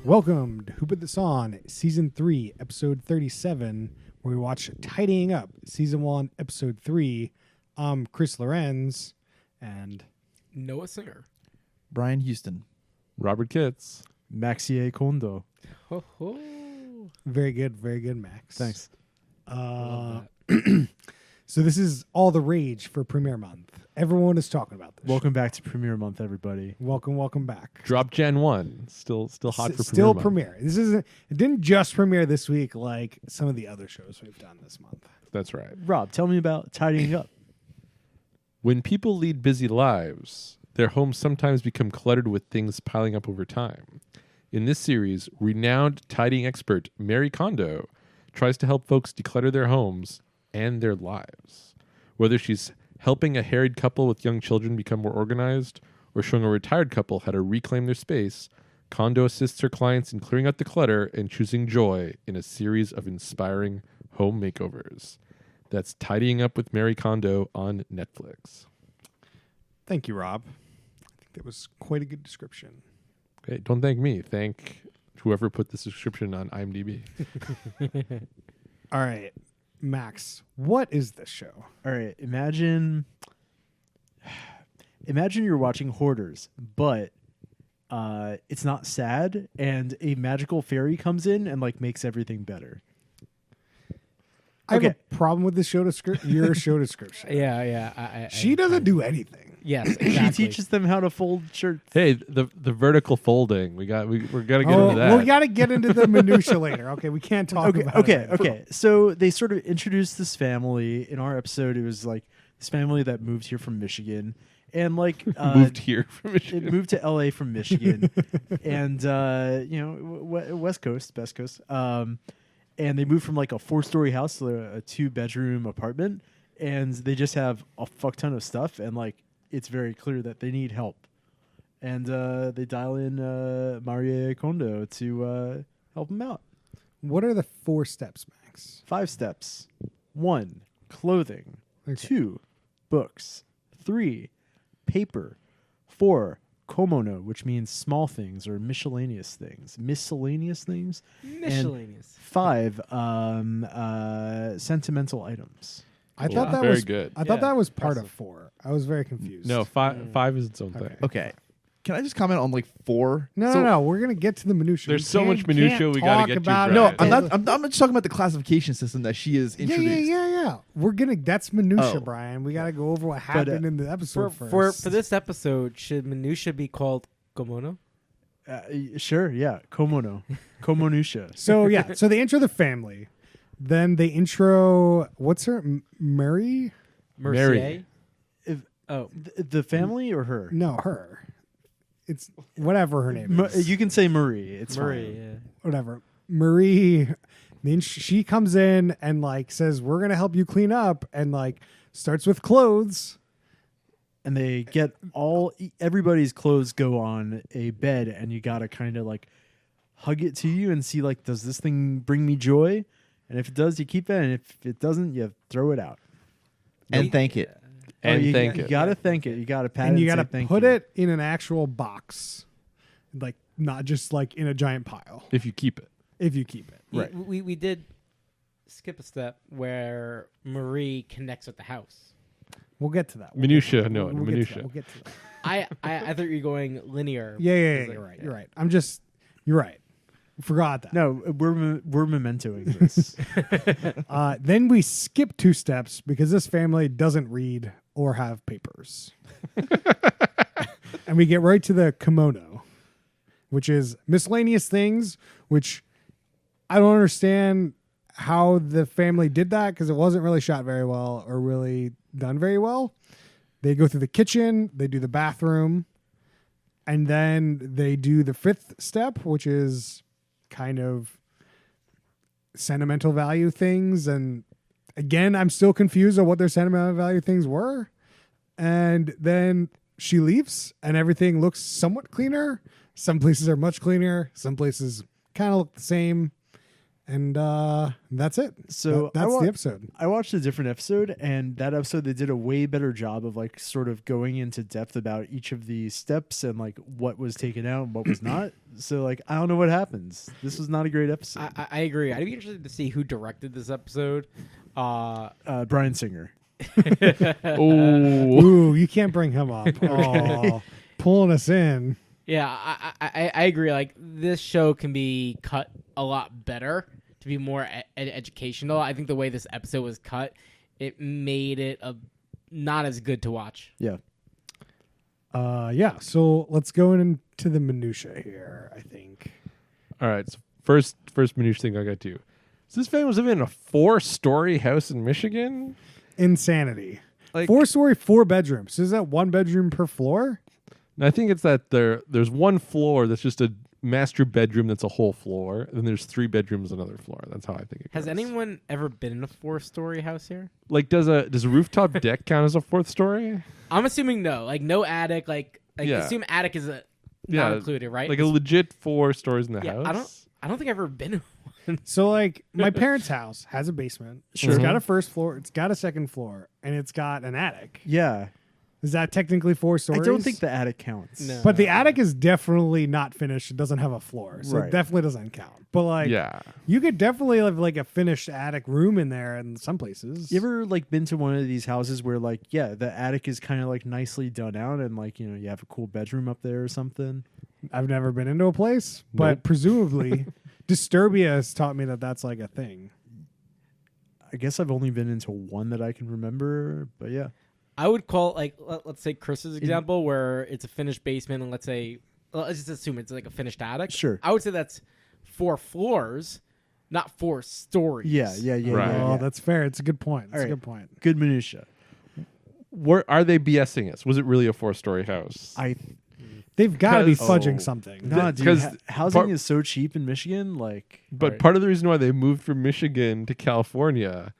Welcome to Who Put This On, Season 3, Episode 37, where we watch Tidying Up, Season 1, Episode 3. I'm Chris Lorenz, and Noah Singer. Brian Houston. Robert Kitts. Maxie Kondo. Ho ho. very good, Max. Thanks. Love that. So this is all the rage for Premiere Month. Everyone is talking about this. Welcome back to Premiere Month, everybody. Welcome back. Drop Gen 1. Still hot for Still Premiere Month. Premiere. It didn't just premiere this week like some of the other shows we've done this month. That's right. Rob, tell me about Tidying Up. When people lead busy lives, their homes sometimes become cluttered with things piling up over time. In this series, renowned tidying expert Mary Kondo tries to help folks declutter their homes and their lives. Whether she's helping a harried couple with young children become more organized or showing a retired couple how to reclaim their space, Kondo assists her clients in clearing out the clutter and choosing joy in a series of inspiring home makeovers. That's Tidying Up with Mary Kondo on Netflix. Thank you, Rob. I think that was quite a good description. Okay, don't thank me. Thank whoever put this description on IMDb. All right, Max, what is this show? All right, imagine you're watching Hoarders, but it's not sad, and a magical fairy comes in and like makes everything better. I have Okay. a problem with this show your show description. Yeah. She doesn't do anything. Yes, She exactly. teaches them how to fold shirts. Hey, the vertical folding. We're gonna get into that. Well, we got to get into the minutia later. Okay, we can't talk about it. Okay. So they sort of introduced this family in our episode. It was like this family that moved here from Michigan, and like Moved here from it Michigan. moved to LA from Michigan, and West Coast, Best Coast. And they moved from like a 4-story house to a 2-bedroom apartment, and they just have a fuck ton of stuff, and like it's very clear that they need help, and they dial in Marie Kondo to help them out. What are the 4 steps, Max? 5 steps: 1, clothing; Okay. 2, books; 3, paper; 4, komono, which means small things or miscellaneous things. Miscellaneous. 5, sentimental items. I thought that Very was good. I thought Yeah, that was part impressive. of 4. I was very confused. No, five is its own thing. Okay. Can I just comment on like 4? No. We're gonna get to the minutia. There's We so much can't minutia we gotta talk get to, about. Brian. No, Right. I'm just talking about the classification system that she is introduced. Yeah. We're gonna. That's minutia, Oh. Brian. We gotta go over what happened in the episode For first. this episode, should minutia be called komono? Sure, yeah. Komono. Komonusha. So they intro the family, then they intro what's her Mary? Mercier? If- Oh, The family or her? No, her. It's whatever her name is. You can say Marie. It's Murray. fine. Yeah. Whatever. Marie. Then she comes in and like says, "We're gonna help you clean up," and like starts with clothes. And they get everybody's clothes go on a bed, and you gotta kind of like hug it to you and see like, does this thing bring me joy? And if it does, you keep it, and if it doesn't, you throw it out. And thank it. And you, thank you it. gotta thank it. You gotta pat And it you and gotta say thank put you. it in an actual box, like not just like in a giant pile. If you keep it. If you keep it, Right. We did skip a step where Marie connects with the house. we'll get to that. Minutia, We'll no, get to that. minutia. We'll get to that. I thought you were going linear. Yeah. Like, You're right. yeah. You're right. You're right. Forgot that. No, we're mementoing this. Then we skip 2 steps because this family doesn't read or have papers. And we get right to the kimono, which is miscellaneous things, which I don't understand how the family did that because it wasn't really shot very well or really done very well. They go through the kitchen, they do the bathroom, and then they do the 5th step, which is kind of sentimental value things. And again, I'm still confused on what their sentimental value things were. And then she leaves and everything looks somewhat cleaner. Some places are much cleaner. Some places kind of look the same. And that's it. So that's the episode. I watched a different episode, and that episode they did a way better job of like sort of going into depth about each of the steps and like what was taken out and what was not. So like I don't know what happens. This was not a great episode. I agree. I'd be interested to see who directed this episode. Bryan Singer. Oh, Ooh, you can't bring him up. Oh, pulling us in. Yeah, I agree. Like this show can be cut a lot better to be more educational. I think the way this episode was cut, it made it not as good to watch. Yeah. Yeah. So let's go into the minutia here. I think. all right. So first minutia thing I got to. So this family was living in a 4-story house in Michigan. Insanity. Like 4-story, 4 bedrooms. So is that 1 bedroom per floor? And I think it's that there's one floor that's just a master bedroom that's a whole floor, and then there's 3 bedrooms on another floor. That's how I think it goes. Has anyone ever been in a 4-story house here? Like does a rooftop deck count as a 4th story? I'm assuming no. Like no attic. Like Yeah. assume attic is not Yeah, included, right? Like a legit 4 stories in the Yeah, house. I don't think I've ever been in one. So like my parents' house has a basement. Sure. It's got a first floor. It's got a second floor, and it's got an attic. Yeah. Is that technically 4 stories? I don't think the attic counts. No. But the attic is definitely not finished. It doesn't have a floor, so Right. it definitely doesn't count. But like, Yeah. you could definitely have like a finished attic room in there in some places. You ever like been to one of these houses where like the attic is kind of like nicely done out and like you have a cool bedroom up there or something? I've never been into a place, but Nope. presumably, Disturbia has taught me that that's like a thing. I guess I've only been into one that I can remember, but yeah. I would call like let's say Chris's example where it's a finished basement, and let's just assume it's like a finished attic. Sure. I would say that's 4 floors, not 4 stories. Yeah. Right. Oh, yeah. that's fair. It's a good point. That's All a right. good point. Good minutia. Where are they BSing us? Was it really a 4-story house? They've got to be 'Cause- fudging Oh. something. Nah, dude. 'cause Housing part- is so cheap in Michigan. Like, But right. part of the reason why they moved from Michigan to California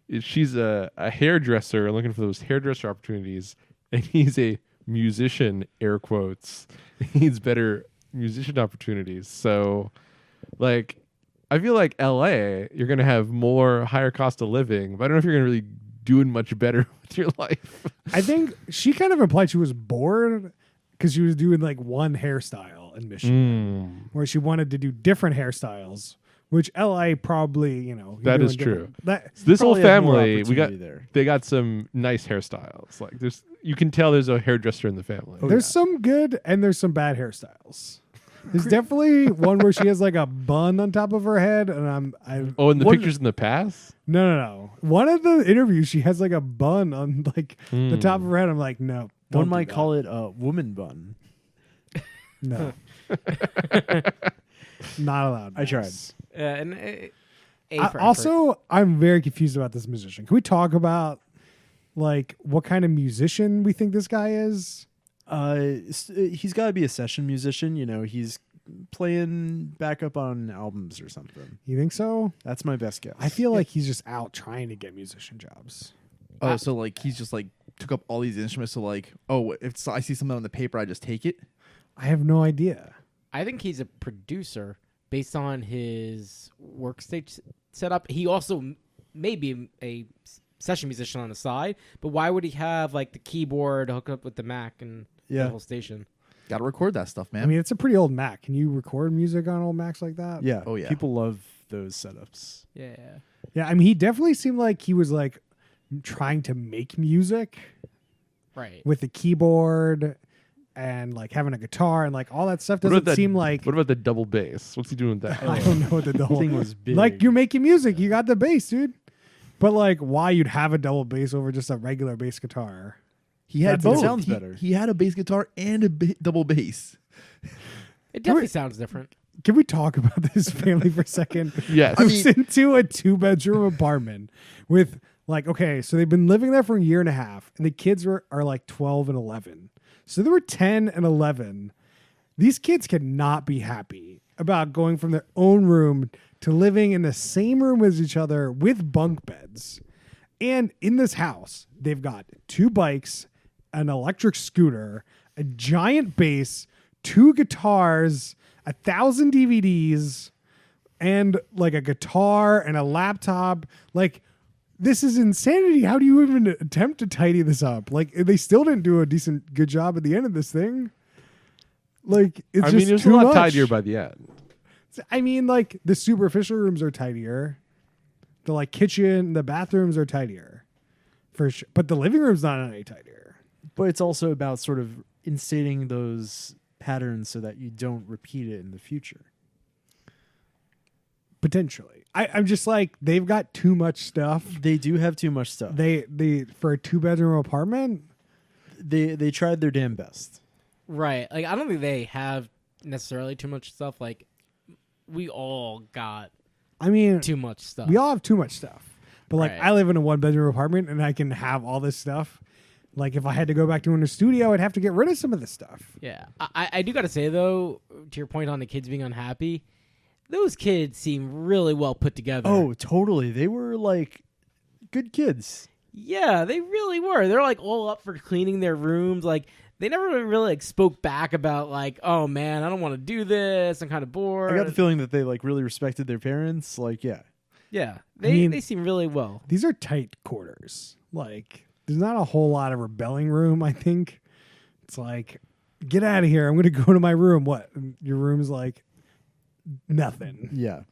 is she's a hairdresser looking for those hairdresser opportunities, and he's a musician, air quotes. He needs better musician opportunities. So, like, I feel like LA, you're going to have more higher cost of living, but I don't know if you're going to really doing much better with your life. I think she kind of implied she was bored because she was doing like one hairstyle in Michigan, where she wanted to do different hairstyles, which LA probably, you're That is doing different- true. That This whole Probably have more family, opportunity there. they got some nice hairstyles. Like you can tell there's a hairdresser in the family. there's some good and there's some bad hairstyles. There's definitely one where she has like a bun on top of her head, and Oh, and the one- pictures in the past? No. One of the interviews, she has like a bun on like the top of her head. I'm like, no. One might call it a woman bun. No. Not allowed. I tried. guys. And Also, I'm very confused about this musician. Can we talk about like what kind of musician we think this guy is? He's got to be a session musician. He's playing backup on albums or something. You think so? That's my best guess. I feel like he's just out trying to get musician jobs. Oh, so like he's just like took up all these instruments. So like, if I see something on the paper, I just take it. I have no idea. I think he's a producer based on his workstation setup. He also may be a session musician on the side, but why would he have like the keyboard hooked up with the Mac and the whole station? Got to record that stuff, man. I mean, it's a pretty old Mac. Can you record music on old Macs like that? Yeah. Oh, yeah. People love those setups. Yeah. Yeah, I mean, he definitely seemed like he was like trying to make music Right. with the keyboard and like having a guitar and like all that stuff What about doesn't that- seem like. What about the double bass? What's he doing with that? I don't know what the The double thing was big. Like you're making music, you got the bass, dude. But like, why you'd have a double bass over just a regular bass guitar? he had That's- both. it sounds He- better. He had a bass guitar and a double bass. It definitely sounds different. Can we talk about this family for a second? Yes. Moves into a 2-bedroom apartment with like, okay, so they've been living there for a year and a half, and the kids are like 12 and 11. So they were 10 and 11. These kids cannot be happy about going from their own room to living in the same room as each other with bunk beds. And in this house, they've got 2 bikes, an electric scooter, a giant bass, 2 guitars, 1,000 DVDs, and like a guitar and a laptop. Like, this is insanity. How do you even attempt to tidy this up? Like, they still didn't do a good job at the end of this thing. Like, it's I just mean, it was a too lot much. tidier by the end. I mean, like, the superficial rooms are tidier. The like kitchen, the bathrooms are tidier, for sure. But the living room's not any tidier. But it's also about sort of instating those patterns so that you don't repeat it in the future. Potentially, I'm just like, they've got too much stuff. They do have too much stuff. They for a 2-bedroom apartment. They tried their damn best. Right. Like, I don't think they have necessarily too much stuff. Like, we all got I mean, too much stuff. we all have too much stuff. But like, Right. I live in a 1-bedroom apartment, and I can have all this stuff. Like, if I had to go back to a studio, I'd have to get rid of some of the stuff. Yeah. I do got to say, though, to your point on the kids being unhappy, those kids seem really well put together. Oh, totally. They were like good kids. Yeah, they really were. They're like all up for cleaning their rooms. Like, they never really like spoke back about like, oh man, I don't want to do this. I'm kind of bored. I got the feeling that they like really respected their parents. Like, yeah. Yeah, mean- they seem really well. These are tight quarters. Like, there's not a whole lot of rebelling room, I think. It's like, get out of here. I'm going to go to my room. What? Your room's like nothing. Yeah.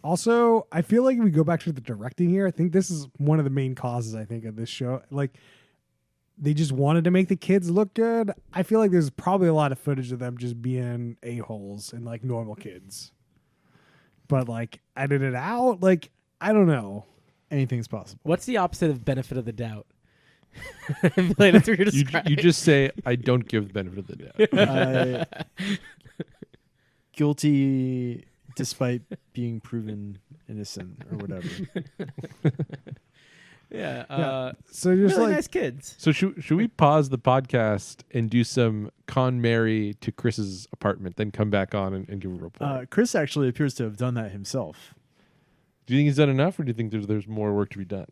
Also, I feel like if we go back to the directing here, I think this is one of the main causes, I think, of this show. Like, they just wanted to make the kids look good. I feel like there's probably a lot of footage of them just being a-holes and like normal kids. But like, edit it out? Like, I don't know. Anything's possible. What's the opposite of benefit of the doubt? I feel like that's what you're You describing. just say, I don't give the benefit of the doubt. Guilty despite being proven innocent or whatever. Yeah. So just Really like, nice kids. So should we pause the podcast and do some con Mary to Chris's apartment, then come back on and give a report? Chris actually appears to have done that himself. Do you think he's done enough, or do you think there's more work to be done?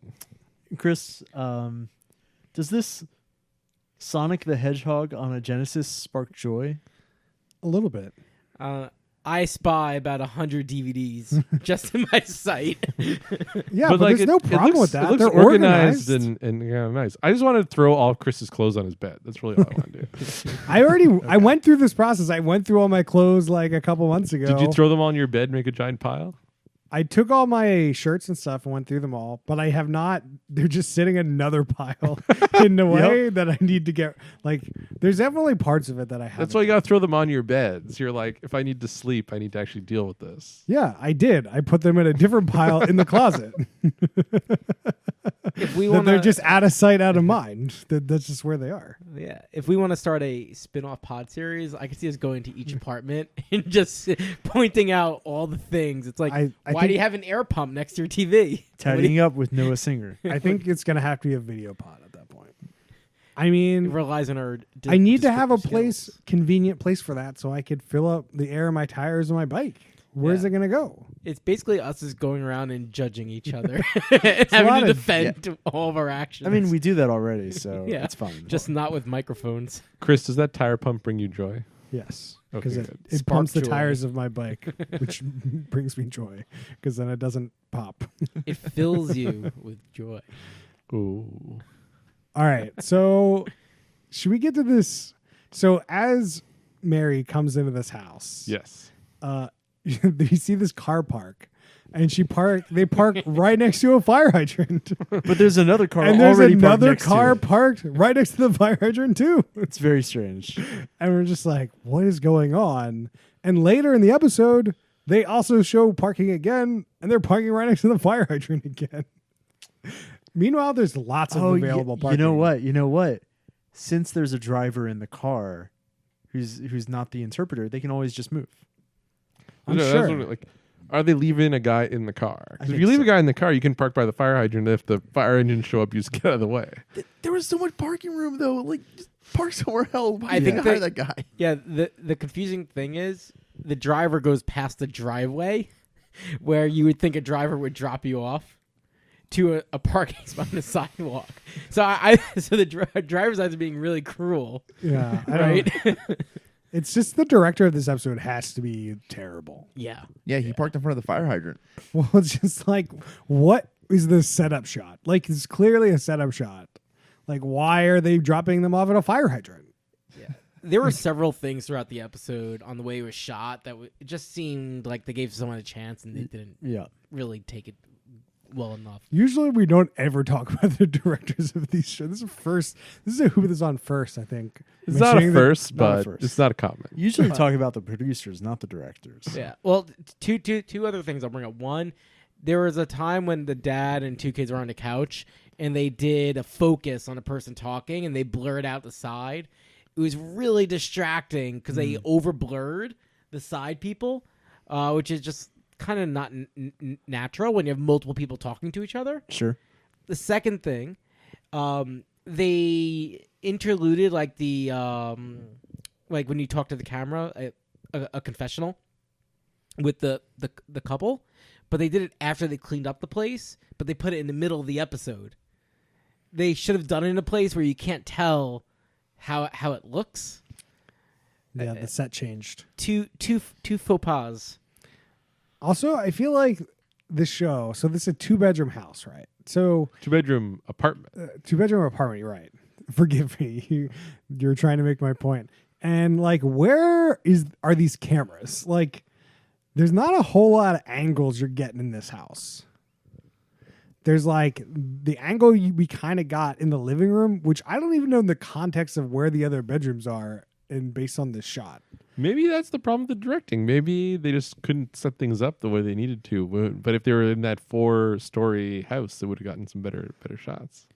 Chris, does this Sonic the Hedgehog on a Genesis spark joy? a little bit. I spy about 100 DVDs just in my site. Yeah, but there's no problem looks, with that. It looks They're organized, organized. and yeah, nice. I just want to throw all Chris's clothes on his bed. That's really all I want to do. I went through this process. I went through all my clothes like a couple months ago. Did you throw them all on your bed, and make a giant pile? I took all my shirts and stuff and went through them all, but I have not. They're just sitting in another pile in the way that I need to get. Like, there's definitely parts of it that I have. That's why you got to throw them on your bed. So you're like, if I need to sleep, I need to actually deal with this. Yeah, I did. I put them in a different pile in the closet. If we That want they're just out of sight, out of mind. That's just where they are. Yeah, if we want to start a spin-off pod series, I can see us going to each apartment and just pointing out all the things. It's like, I why think- do you have an air pump next to your TV? Tidying up with Noah Singer. I think it's gonna have to be a video pod at that point. I It mean, relies on our. I need to have a descriptive place, skills. convenient place for that, so I could fill up the air in my tires of my bike. Where's Yeah. it gonna go? It's basically us just going around and judging each other, a having lot to of- defend all of our actions. I mean, we do that already, so Yeah. it's fine. just not with microphones. Chris, does that tire pump bring you joy? Yes, Okay, because good. it Spark pumps the joy. tires of my bike, which brings me joy, because then it doesn't pop. It fills you with joy. Ooh. All right, so should we get to this? So as Mary comes into this house, Yes. you see this car park, and they park right next to a fire hydrant, But there's another car and there's already parked another next to car it. parked right next to the fire hydrant too. It's very strange. And we're just like, what is going on? And later in the episode, they also show parking again, and they're parking right next to the fire hydrant again. Meanwhile, there's lots of available parking. You know what? Since there's a driver in the car who's not the interpreter, they can always just move. I'm That's sure. what, like, are they leaving a guy in the car? 'Cause I if think you leave so. a guy in the car, you can park by the fire hydrant. If the fire engines show up, you just get out of the way. There was so much parking room though. Like, just park somewhere else. Why I do think you hire that- that guy? Yeah, the confusing thing is the driver goes past the driveway where you would think a driver would drop you off to a parking spot on the sidewalk. So so the driver's either being really cruel, Yeah, I right? It's just the director of this episode has to be terrible. Yeah. Yeah, he parked in front of the fire hydrant. Well, it's just like, what is the setup shot? Like, it's clearly a setup shot. Like, why are they dropping them off at a fire hydrant? There were several things throughout the episode on the way it was shot that it just seemed like they gave someone a chance and they didn't Yeah. really take it well enough. Usually, we don't ever talk about the directors of these shows. This is first. This is who this is on first, I think. It's not a Mentioning that- first, not a but first. it's not a comment. Usually talk about the producers, not the directors. Yeah. Well, two other things I'll bring up. One, there was a time when the dad and two kids were on the couch and they did a focus on a person talking and they blurred out the side. It was really distracting because they over blurred the side people, which is just kind of not natural when you have multiple people talking to each other. Sure. The second thing, they interluded like the like when you talk to the camera, a confessional with the couple, but they did it after they cleaned up the place, but they put it in the middle of the episode. They should have done it in a place where you can't tell how it looks. Yeah, the set changed. Two faux pas. Also, I feel like this show. So this is a 2-bedroom house, right? So 2-bedroom apartment. 2-bedroom apartment. You're right. Forgive me. You're trying to make my point. And like, where are these cameras? Like, there's not a whole lot of angles you're getting in this house. There's like the angle we kind of got in the living room, which I don't even know in the context of where the other bedrooms are, and based on this shot. Maybe that's the problem with the directing. Maybe they just couldn't set things up the way they needed to. But if they were in that 4-story house, they would have gotten some better shots.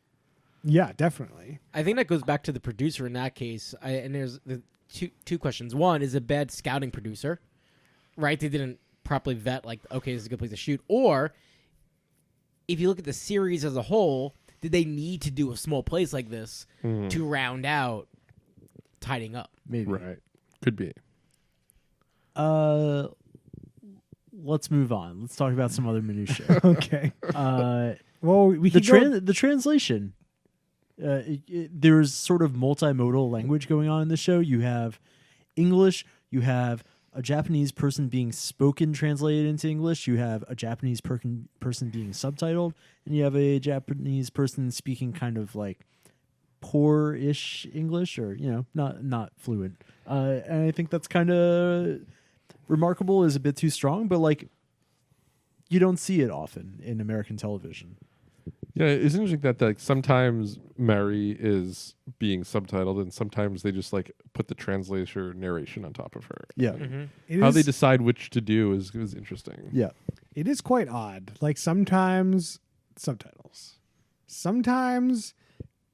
Yeah, definitely. I think that goes back to the producer in that case. And there's the two questions. One, is a bad scouting producer, right? They didn't properly vet, like, okay, this is a good place to shoot. Or if you look at the series as a whole, did they need to do a small place like this to round out tidying up? Maybe. Right. Could be. Let's move on. Let's talk about some other minutia. Okay. uh, Well, we the can go. the translation. There's sort of multimodal language going on in the show. You have English. You have a Japanese person being spoken translated into English. You have a Japanese person being subtitled, and you have a Japanese person speaking kind of like poor-ish English, or not fluent. And I think that's kind of remarkable. Is a bit too strong, but like you don't see it often in American television. Yeah, it's interesting that like sometimes Mary is being subtitled, and sometimes they just like put the translator narration on top of her. Yeah, It How is- they decide which to do is interesting. yeah. It is quite odd. Like sometimes subtitles. Sometimes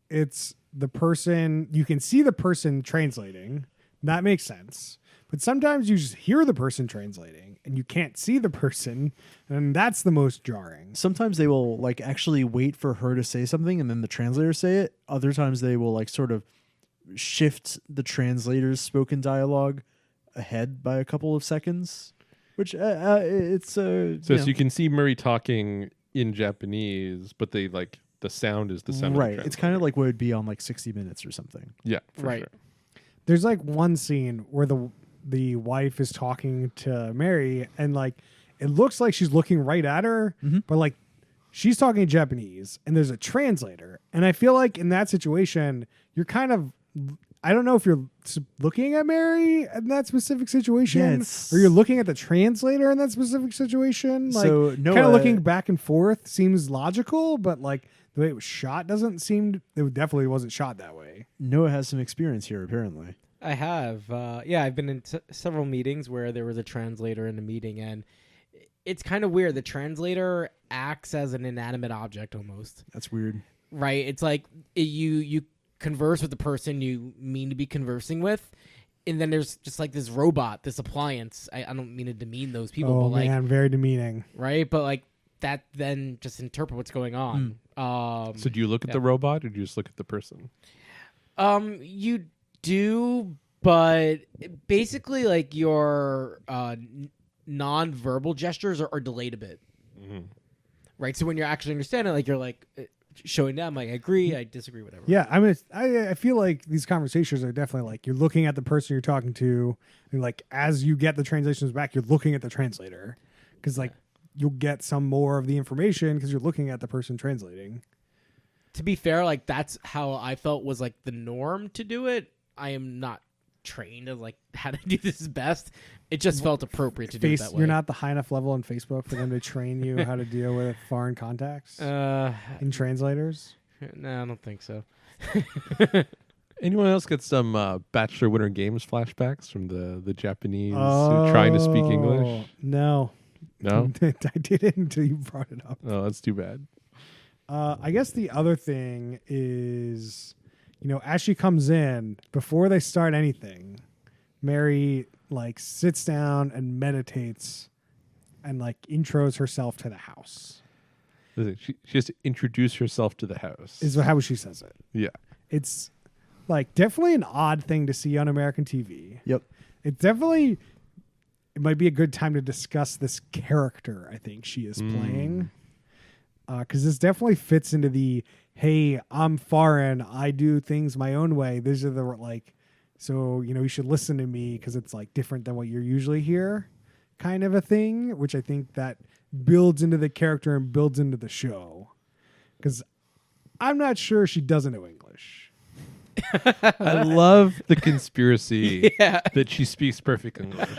it's the person, you can see the person translating. That makes sense. But sometimes you just hear the person translating and you can't see the person, and that's the most jarring. Sometimes they will like actually wait for her to say something and then the translator say it. Other times they will like sort of shift the translator's spoken dialogue ahead by a couple of seconds, which it's So you can see Murray talking in Japanese, but they like the sound is the sound. right. Of the It's kind of translator. like what would be on like 60 Minutes or something. yeah, for Right. sure. There's like one scene where the wife is talking to Mary, and like it looks like she's looking right at her, but like she's talking in Japanese and there's a translator. And I feel like in that situation, you're kind of, I don't know if you're looking at Mary in that specific situation, it's- or you're looking at the translator in that specific situation. Like, So, kind Noah- of looking back and forth seems logical, but like the way it was shot doesn't seem, it definitely wasn't shot that way. Noah has some experience here, apparently. I have. Yeah, I've been in several meetings where there was a translator in the meeting, and it's kind of weird. The translator acts as an inanimate object almost, That's weird. right? It's like you converse with the person you mean to be conversing with, and then there's just like this robot, this appliance. I don't mean to demean those people, Oh but like, man, very demeaning. right? But like that then just interpret what's going on. So do you look at Yeah. the robot or do you just look at the person? You do, but basically, like your non-verbal gestures are delayed a bit, right? So when you're actually understanding, like you're like showing them like I agree, I disagree, whatever. Yeah, I mean, I feel like these conversations are definitely like you're looking at the person you're talking to, and like as you get the translations back, you're looking at the translator because like you'll get some more of the information because you're looking at the person translating. To be fair, like that's how I felt was like the norm to do it. I am not trained of like how to do this best. It just felt appropriate to do it that way. You're not the high enough level on Facebook for them to train you how to deal with foreign contacts and translators. No, I don't think so. Anyone else get some Bachelor Winter Games flashbacks from the Japanese who trying to speak English? No. No? I didn't until you brought it up. Oh, that's too bad. I guess the other thing is, as she comes in, before they start anything, Mary like sits down and meditates and like intros herself to the house. Listen, she has to introduce herself to the house. Is how she says it. Yeah. It's like definitely an odd thing to see on American TV. Yep. It might be a good time to discuss this character I think she is playing. Because this definitely fits into the, hey, I'm foreign, I do things my own way. These are the like, so, you should listen to me because it's like different than what you're usually hear kind of a thing, which I think that builds into the character and builds into the show. Because I'm not sure she doesn't know English. I love the conspiracy that she speaks perfect English.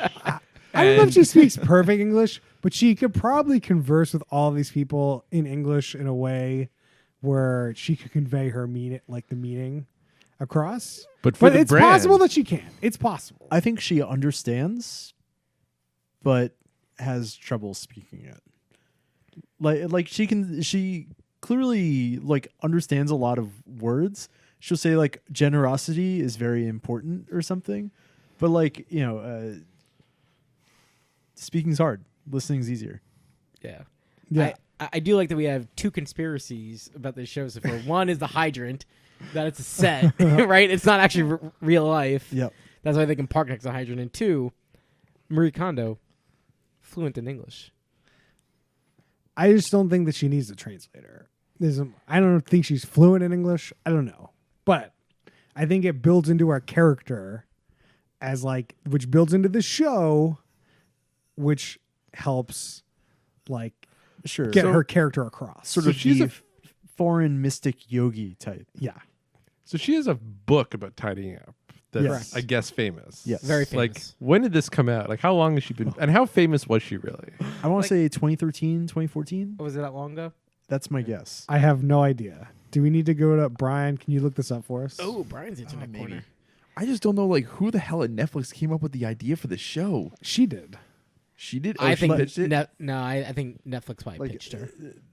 I don't know if she speaks perfect English, but she could probably converse with all these people in English in a way where she could convey her meaning across. But for the it's brand, possible that she can. It's possible. I think she understands, but has trouble speaking it. Like she clearly like understands a lot of words. She'll say like generosity is very important or something, but like speaking's hard. Listening's easier. Yeah. Yeah. I do like that we have two conspiracies about this show so far. One is the hydrant, that it's a set, right? It's not actually real life. Yep. That's why they can park next to the hydrant. And two, Marie Kondo, fluent in English. I just don't think that she needs a translator. I don't think she's fluent in English. I don't know. But I think it builds into her character as like, which builds into the show, which helps like Sure. get her character across. Sort So of she's the foreign mystic yogi type. Yeah. So she has a book about tidying up that's, Yes. I guess, famous. Yes. Very Like, famous. when did this come out? Like, how long has she been? And how famous was she really? I want Like- to say 2013, 2014. Was it that long ago? That's my guess. I have no idea. Do we need to go to Brian? Can you look this up for us? Oh, Brian's internet maybe. corner. I just don't know like who the hell at Netflix came up with the idea for the show. She did. She did. I she think pitched it. I think Netflix probably Like, pitched her.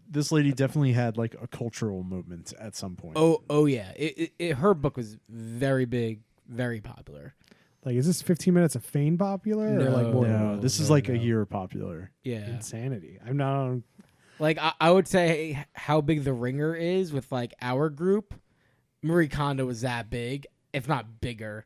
This lady definitely had like a cultural moment at some point. Oh yeah. Her book was very big, very popular. Like, is this 15 minutes of fame popular? Or like more no, this is like a year popular. Yeah. insanity? I'm not on. Like I would say how big The Ringer is with like our group. Marie Kondo was that big, if not bigger,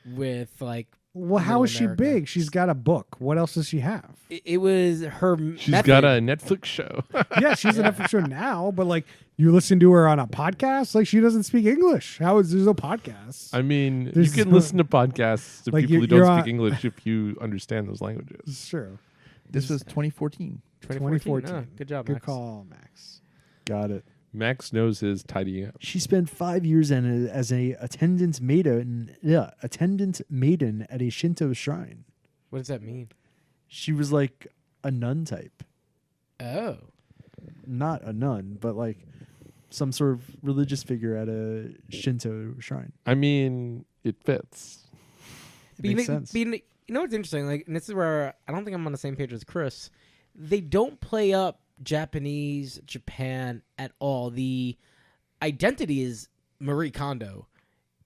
with like. Well, how Middle is she America. big? She's got a book. What else does she have? It was her. She's method. got a Netflix show. Yeah, she's an Netflix show now, but like you listen to her on a podcast, like she doesn't speak English. How is there's no podcast? I mean, There's you can no- listen to podcasts of Like, people who you're don't on- speak English if you understand those languages. It's true. This was 2014. 2014. Oh, good job, Good Max. call, Max. Got it. Max knows his tidying up. She spent 5 years as a attendant maiden at a Shinto shrine. What does that mean? She was like a nun type. Oh. Not a nun, but like some sort of religious figure at a Shinto shrine. I mean, it fits. It makes sense. You know what's interesting? Like, and this is where I don't think I'm on the same page as Chris. They don't play up Japanese, Japan at all. The identity is Marie Kondo.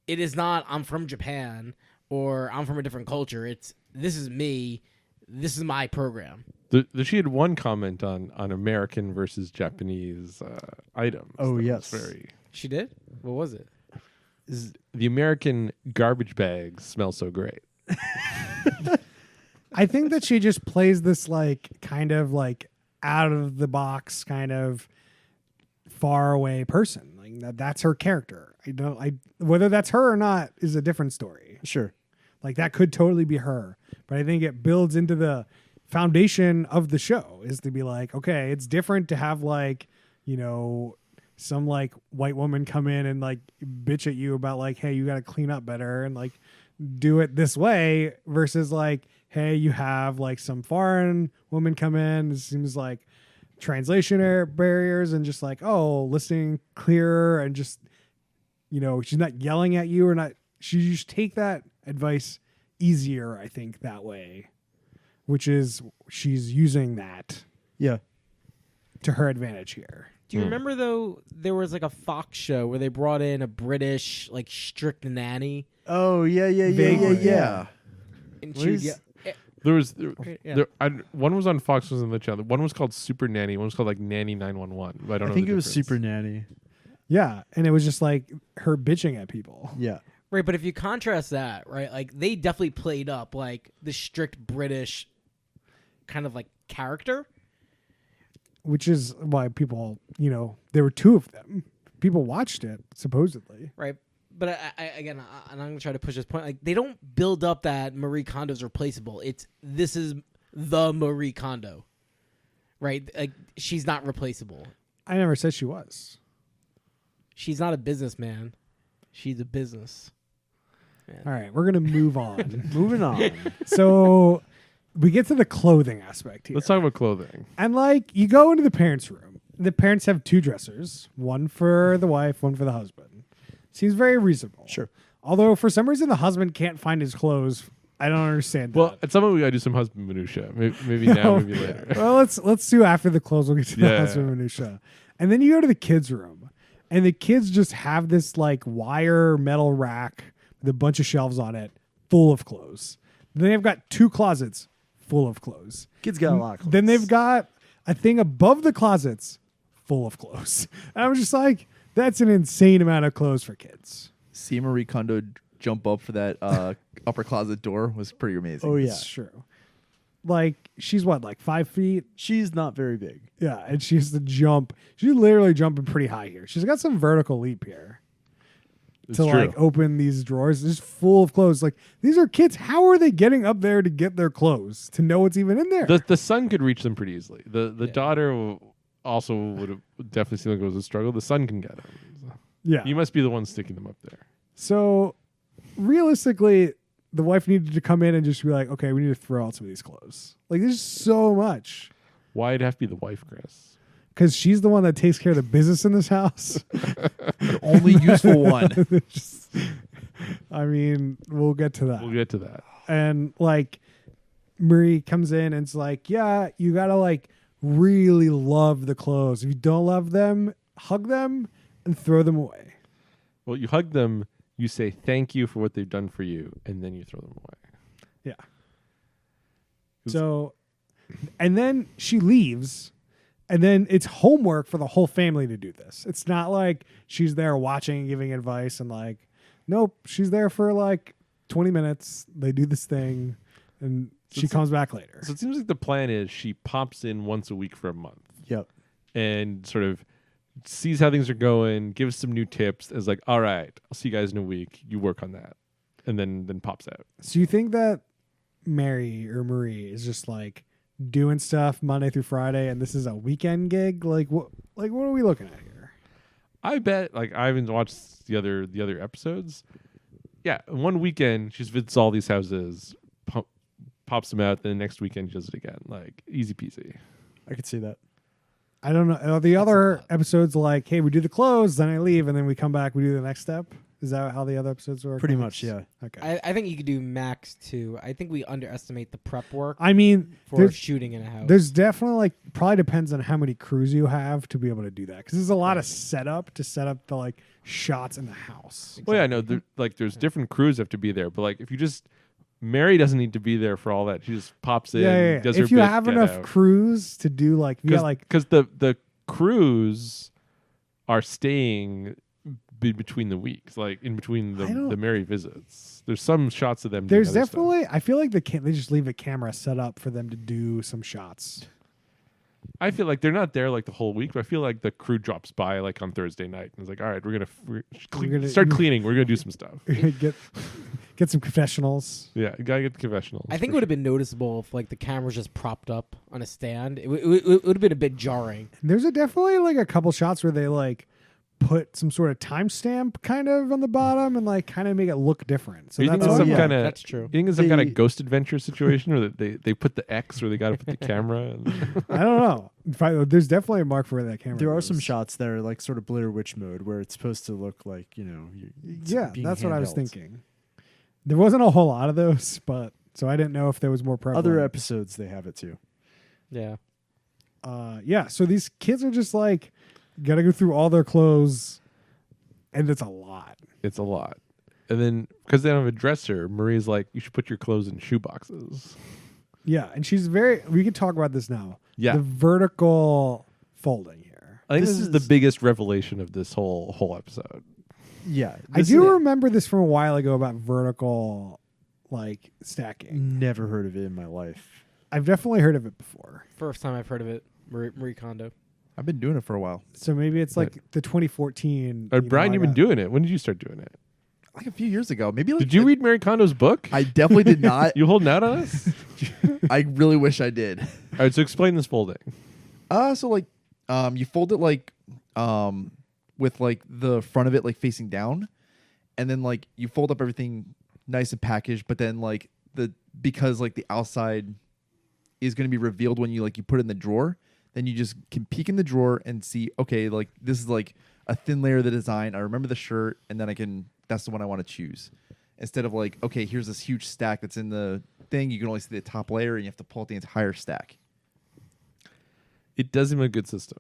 It is not I'm from Japan or I'm from a different culture. It's this is me. This is my program. She had one comment on American versus Japanese items. Oh, that yes. was very. She did? What was it? The American garbage bags smell so great. I think that she just plays this like kind of like out of the box kind of far away person. Like that's her character. Whether that's her or not is a different story. Sure. Like that could totally be her, but I think it builds into the foundation of the show is to be like, okay, it's different to have like, some like white woman come in and like bitch at you about like, hey, you got to clean up better and like do it this way versus like, hey, you have like some foreign woman come in. It seems like translation barriers and just like, oh, listening clearer and just, she's not yelling at you or not. She just take that advice easier, I think, that way, which is she's using that Yeah. to her advantage here. Do you remember though? There was like a Fox show where they brought in a British like strict nanny, Oh yeah. and What she is- There was Yeah. one was on Fox, was on the channel. One was called Super Nanny. One was called like Nanny 911. I don't know. I think the it was difference. Super Nanny. Yeah, and it was just like her bitching at people. Yeah. right? But if you contrast that, right, like they definitely played up like the strict British kind of like character. Which is why people, there were two of them. People watched it, supposedly. Right. But again, and I'm gonna try to push this point. Like, they don't build up that Marie Kondo's replaceable. This is the Marie Kondo, right? Like, she's not replaceable. I never said she was. She's not a businessman. She's a business. All right, we're going to move on. Moving on. So we get to the clothing aspect here. Let's talk about clothing. And like, you go into the parents' room. The parents have two dressers, one for the wife, one for the husband. Seems very reasonable. Sure. Although for some reason the husband can't find his clothes. I don't understand that. Well, at some point we gotta do some husband minutia. Maybe now, maybe later. Well, let's do after the close. We'll get to the Yeah. husband minutia, and then you go to the kids' room, and the kids just have this like wire metal rack with a bunch of shelves on it, full of clothes. Then they've got two closets full of clothes. Kids got a lot of clothes. Then they've got a thing above the closets full of clothes. And I was just like, that's an insane amount of clothes for kids. See Marie Kondo jump up for that upper closet door was pretty amazing. Oh yeah. It's true. Like she's what, like 5 feet? She's not very big. Yeah, and she has to jump. She's literally jumping pretty high here. She's got some vertical leap here It's to true. like open these drawers. It's full of clothes. Like these are kids. How are they getting up there to get their clothes to know what's even in there? The son could reach them pretty easily. The daughter also would have definitely seemed like it was a struggle. The son can get them. yeah. You must be the one sticking them up there. So realistically, the wife needed to come in and just be like, okay, we need to throw out some of these clothes. Like there's so much. Why'd it have to be the wife, Chris? Because she's the one that takes care of the business in this house. The only useful one. Just- I mean, we'll get to that. We'll get to that. And like Marie comes in and it's like, yeah, you gotta like really love the clothes. If you don't love them, hug them and throw them away. Well, you hug them, you say thank you for what they've done for you, and then you throw them away. Yeah. So, and then she leaves, and then it's homework for the whole family to do this. It's not like she's there watching and giving advice and like, nope, she's there for like 20 minutes. They do this thing, and So she it's- comes back later. So it seems like the plan is she pops in once a week for a month Yep. and sort of sees how things are going, gives some new tips, is like, all right, I'll see you guys in a week. You work on that. And then pops out. So you think that Mary or Marie is just like doing stuff Monday through Friday, and this is a weekend gig? Like what? Like what are we looking at here? I bet, like, I haven't watched the other episodes. Yeah, one weekend she just visits all these houses, pops them out. Then the next weekend she does it again. Like, easy peasy. I could see that. I don't know. Are the other episodes like, hey, we do the clothes, then I leave, and then we come back, we do the next step? Is that how the other episodes work? Pretty much, yeah. Okay. I think you could do max 2. I think we underestimate the prep work I mean, for shooting in a house. there's definitely like probably depends on how many crews you have to be able to do that, because there's a lot of setup to set up the like shots in the house. Well, yeah, no, there's different crews have to be there, but like if you just Mary doesn't need to be there for all that. She just pops in, Yeah. does her If you bit, have get enough out. crews to do like, you got like because the crews are staying between the weeks, like in between I don't- the Mary visits. There's some shots of them. there's doing other stuff. definitely I feel like they just leave a camera set up for them to do some shots. I feel like they're not there like the whole week, but I feel like the crew drops by like on Thursday night and is like, all right, we're gonna start cleaning. We're gonna do some stuff. Get some confessionals. Yeah, you gotta get the confessionals. I think it for would have been noticeable if like the camera's just propped up on a stand. It would have been a bit jarring. There's definitely like a couple shots where they like put some sort of timestamp kind of on the bottom and like kind of make it look different. So You think that's it's all. some kind of That's true. You think it's some kind They- of Ghost Adventure situation, or that they put the X where they got to put the camera? And I don't know. In fact, there's definitely a mark for where that camera. There are goes. some shots that are like sort of Blair Witch mode where it's supposed to look like, it's Yeah, being that's what I was handheld. thinking. There wasn't a whole lot of those, but so I didn't know if there was more prevalent. Other episodes they have it too. Yeah. Yeah. So these kids are just like gotta go through all their clothes, and it's a lot. it's a lot. And then because they don't have a dresser, Marie's like, you should put your clothes in shoe boxes. Yeah, and she's very. We can talk about this now. Yeah. The vertical folding here. I think This this is the is- biggest revelation of this whole episode. Yeah. I do remember this from a while ago about vertical, like stacking. Never heard of it in my life. I've definitely heard of it before. First time I've heard of it. Marie Kondo. I've been doing it for a while, So maybe it's like the 2014. Brian, you've been doing it. When did you start doing it? like a few years ago. Maybe like Did you read Mary Kondo's book? I definitely did not. You holding out on us? I really wish I did. All right, so explain this folding. So like, you fold it like, with like the front of it like facing down, and then like you fold up everything nice and packaged, but then like because like the outside is going to be revealed when you put it in the drawer, then you just can peek in the drawer and see, okay, like this is like a thin layer of the design. I remember the shirt, and then that's the one I want to choose. Instead of like, okay, here's this huge stack that's in the thing, you can only see the top layer, and you have to pull out the entire stack. It does seem a good system.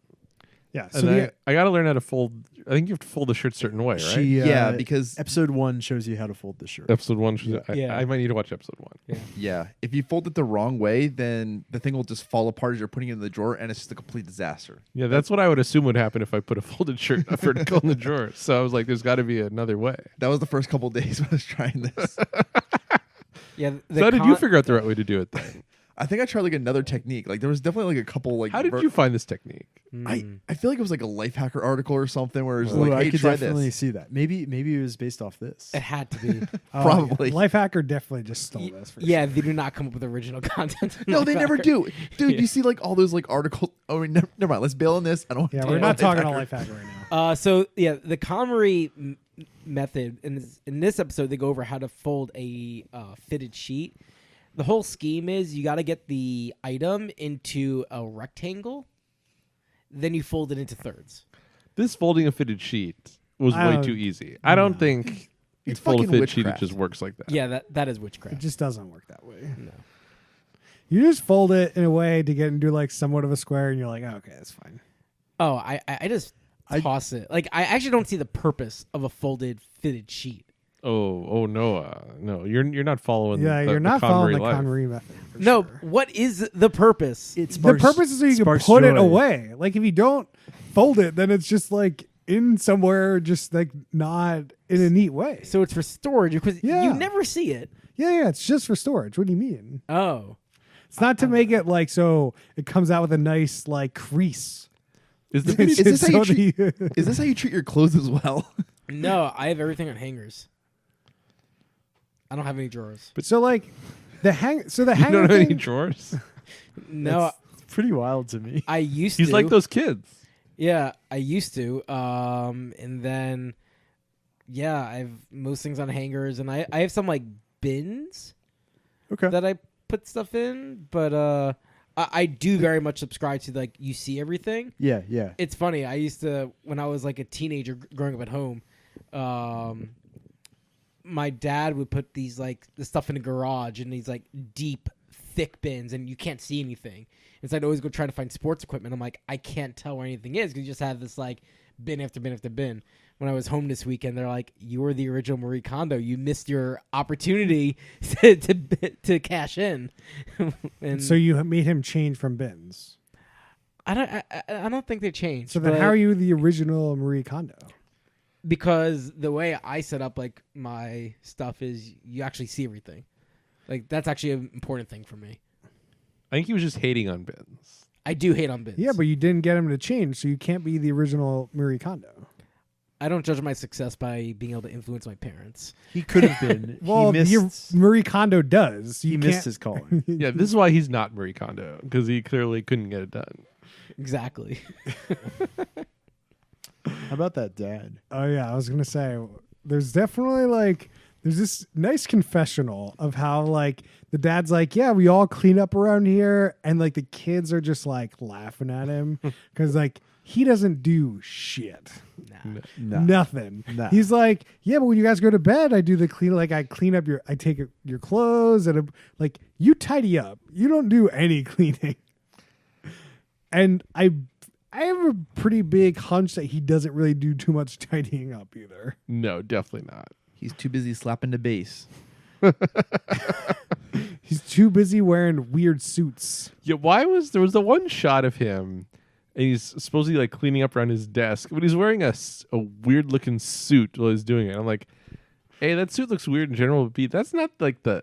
Yeah. So And the, I got to learn how to fold. I think you have to fold the shirt a certain way, right? She, Yeah, because episode 1 shows you how to fold the shirt. Episode 1. Yeah. I might need to watch episode 1. yeah, if you fold it the wrong way, then the thing will just fall apart as you're putting it in the drawer, and it's just a complete disaster. Yeah, that's what I would assume would happen if I put a folded shirt vertical in the drawer. So I was like, there's got to be another way. That was the first couple days when I was trying this. Yeah. So how did you figure out the right way to do it then? I think I tried like another technique. Like there was definitely like a couple like. How did you find this technique? I feel like it was like a life hacker article or something where it was Ooh, like, I hey, could try definitely this. see that. Maybe it was based off this. It had to be. Probably. Lifehacker definitely just stole this. For Yeah, sure. they do not come up with original content. No, they never Lifehacker. do, dude. Yeah. You see like all those like articles. Oh, never mind. Let's bail on this. I don't. Yeah, wanna we're talk not talking about about Lifehacker. Lifehacker right now. So yeah, the KonMari method in this episode they go over how to fold a fitted sheet. The whole scheme is you got to get the item into a rectangle, then you fold it into thirds. This folding a fitted sheet was I way don't- too easy. I don't think you It's fold a fucking fitted sheet. It witchcraft. just works like that. Yeah, that is It witchcraft. just doesn't work that way. No. You just fold it in a way to get into like somewhat of a square, and you're like, oh, okay, that's fine. Oh, I just toss it. Like I actually don't see the purpose of a folded fitted sheet. Oh, Noah. No, you're not following. Yeah, the, you're not following the life. KonMari method. for No, sure. what is the purpose? It's The purpose is so you can sparks put it joy. away. Like if you don't fold it, then it's just like in somewhere, just like not in a neat way. So it's for storage because Yeah. you never see it. Yeah, it's just for storage. What do you mean? Oh. It's not to make it like so it comes out with a nice like crease. Is this Is this how you So treat? the- Is this how you treat your clothes as well? No, I have everything on hangers. I don't have any drawers. so like the hang. So the you hanger don't have any thing- drawers? No, It's pretty wild to me. I used He's to. like those kids. Yeah, I used to. And then, yeah, I have most things on hangers, and I have some like bins Okay. that I put stuff in, but I do very much subscribe to like you see everything. Yeah. It's funny. I used to when I was like a teenager growing up at home. My dad would put these like the stuff in the garage in these like deep, thick bins, and you can't see anything. And so I'd always go try to find sports equipment. I'm like, I can't tell where anything is because you just have this like bin after bin after bin. When I was home this weekend, they're like, "You were the original Marie Kondo. You missed your opportunity to cash in." And So you made him change from bins. I don't think they changed. So then, but- how are you the original Marie Kondo? Because the way I set up like my stuff is you actually see everything. Like that's actually an important thing for me. I think he was just hating on bins. I do hate on Vince. Yeah, but you didn't get him to change, so you can't be the original Marie Kondo. I don't judge my success by being able to influence my parents. He could have been. Well, he missed. Marie Kondo does. He You missed can't- his calling. Yeah, this is why he's not Marie Kondo, because he clearly couldn't get it done. Exactly. How about that dad? Oh yeah, I was gonna say there's definitely like there's this nice confessional of how like the dad's like, yeah, we all clean up around here, and like the kids are just like laughing at him because like he doesn't do shit, Nah. No. nothing. Nah. He's like, yeah, but when you guys go to bed, I do the clean. Like I clean up I take your clothes and like you tidy up. You don't do any cleaning. And I have a pretty big hunch that he doesn't really do too much tidying up either. No, definitely not. He's too busy slapping the bass. He's too busy wearing weird suits. Yeah, why was there was the one shot of him, and he's supposedly like cleaning up around his desk, but he's wearing a weird looking suit while he's doing it. I'm like, hey, that suit looks weird in general, but B, that's not like the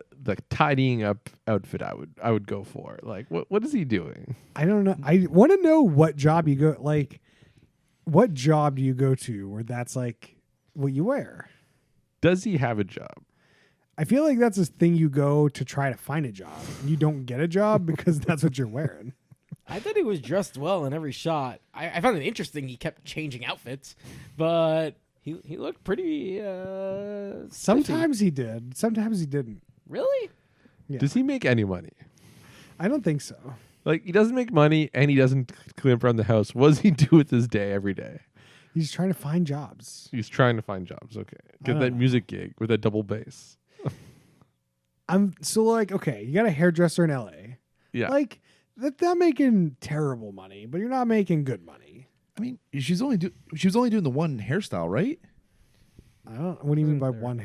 tidying up outfit I would go for. Like, what is he doing? I don't know. I want to know what job you go like. What job do you go to where that's like what you wear? Does he have a job? I feel like that's a thing you go to try to find a job. And you don't get a job because that's what you're wearing. I thought he was dressed well in every shot. I found it interesting he kept changing outfits, but he looked pretty. Spiffy. Sometimes he did. Sometimes he didn't. Really? Yeah. Does he make any money? I don't think so. Like, he doesn't make money, and he doesn't clean up around the house. What does he do with his day every day? He's trying to find jobs. He's trying to find jobs. Okay, get don't that know. music gig with that double bass. I'm so like, okay, you got a hairdresser in LA. Yeah, Like that's not making terrible money, but you're not making good money. I mean, she was only doing the one hairstyle, right? I don't. What do you mean by Wasn't there- one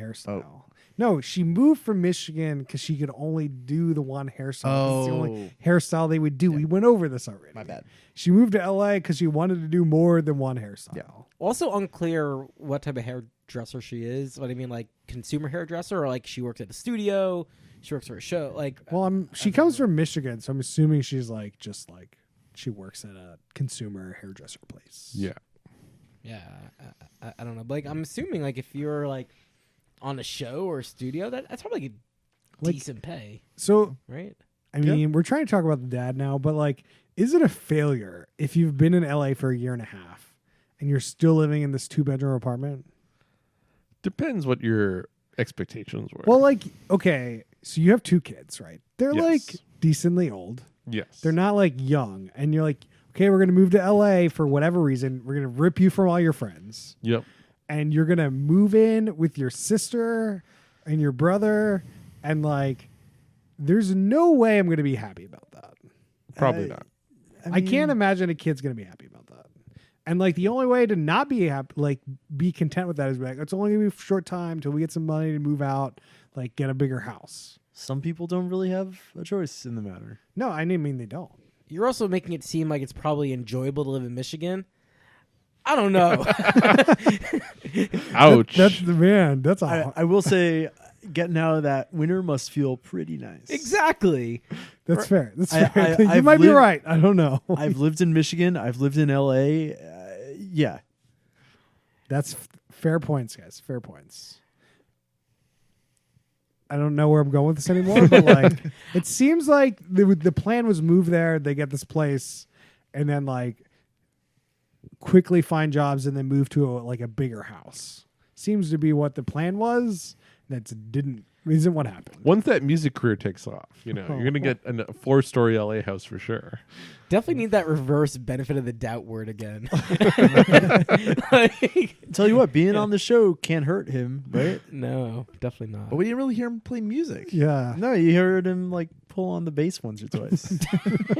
hairstyle? No, she moved from Michigan because she could only do the one hairstyle. It's the only hairstyle they would do. We went over this already. My bad. She moved to LA because she wanted to do more than one hairstyle. Yeah. Also unclear what type of hairdresser she is. What I mean, like consumer hairdresser, or like she works at a studio, she works for a show. Like, Well, she comes from Michigan, so I'm assuming she's like just like she works at a consumer hairdresser place. yeah. yeah, I don't know. But, like, I'm assuming like if you're like on a show or a studio, that's probably like a Like- decent pay, So right? I mean, we're trying to talk about the dad now, but like, is it a failure if you've been in LA for a year and a half and you're still living in this 2-bedroom apartment? Depends what your expectations were. Well, like, okay, so you have 2 kids, right? They're Yes. like decently old. yes, They're not like young. And you're like, okay, we're going to move to LA for whatever reason. We're going to rip you from all your friends. Yep. And you're going to move in with your sister and your brother. And like, there's no way I'm going to be happy about that. Probably not. I can't imagine a kid's going to be happy about that. And like, the only way to not be happy, like, be content with that is be like, it's only going to be a short time till we get some money to move out, like, get a bigger house. Some people don't really have a choice in the matter. No, I didn't mean they don't. You're also making it seem like it's probably enjoyable to live in Michigan. I don't know. Ouch. That's the man. That's I will say, getting out of that winter must feel pretty nice. Exactly. that's fair. That's I- fair. I- you I've might be lived- right. I don't know. I've lived in Michigan. I've lived in LA. Yeah. That's fair points, guys. Fair points. I don't know where I'm going with this anymore, but like, it seems like the plan was move there, they get this place, and then like quickly find jobs and then move to like a bigger house. Seems to be what the plan was. Isn't what happened. Once that music career takes off, you're gonna get a 4-story LA house for sure. Definitely need that reverse benefit of the doubt word again. Like, Tell you what, being on the show can't hurt him, right? no, definitely not. But we didn't really hear him play music. Yeah. No, you heard him like pull on the bass once or twice.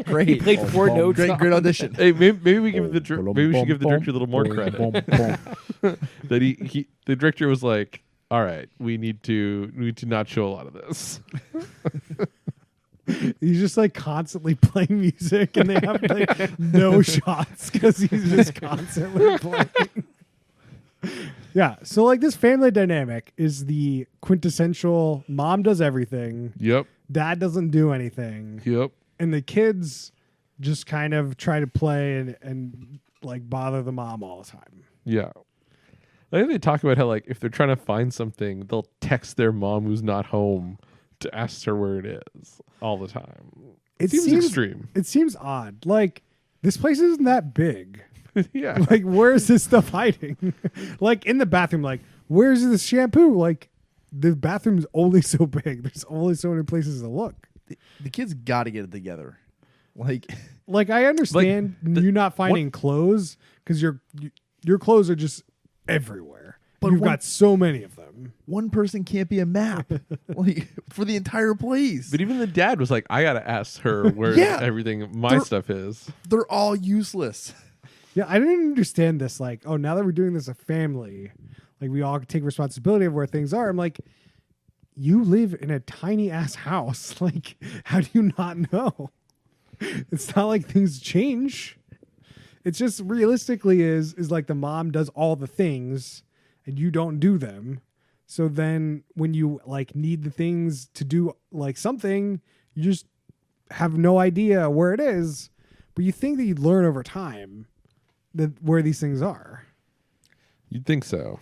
Great. He played 4 notes. Great audition. Hey, maybe we give maybe we should give the director a little more credit. That the director was like, all right, we need to not show a lot of this. He's just like constantly playing music, and they have like no shots because he's just constantly playing. Yeah, so like this family dynamic is the quintessential mom does everything, Yep. dad doesn't do anything, Yep. and the kids just kind of try to play and like bother the mom all the time. Yeah. I think they talk about how like if they're trying to find something, they'll text their mom who's not home to ask her where it is all the time. It seems extreme. It seems odd. Like this place isn't that big. Yeah. Like where's this stuff hiding? Like in the bathroom, like where's this shampoo? Like the bathroom's only so big. There's only so many places to look. The kids got to get it together. Like I understand you not finding clothes because your clothes are just everywhere. But You've got so many of them. one person can't be a map like for the entire place. But even the dad was like, I gotta ask her where Yeah. everything my They're- stuff is. They're all useless. Yeah, I didn't understand this. Like, oh, now that we're doing this as a family, like we all take responsibility of where things are. I'm like, you live in a tiny ass house. Like, how do you not know? It's not like things change. It's just realistically is like the mom does all the things and you don't do them. So then when you like need the things to do like something, you just have no idea where it is. But you think that you'd learn over time that where these things are. You'd think so.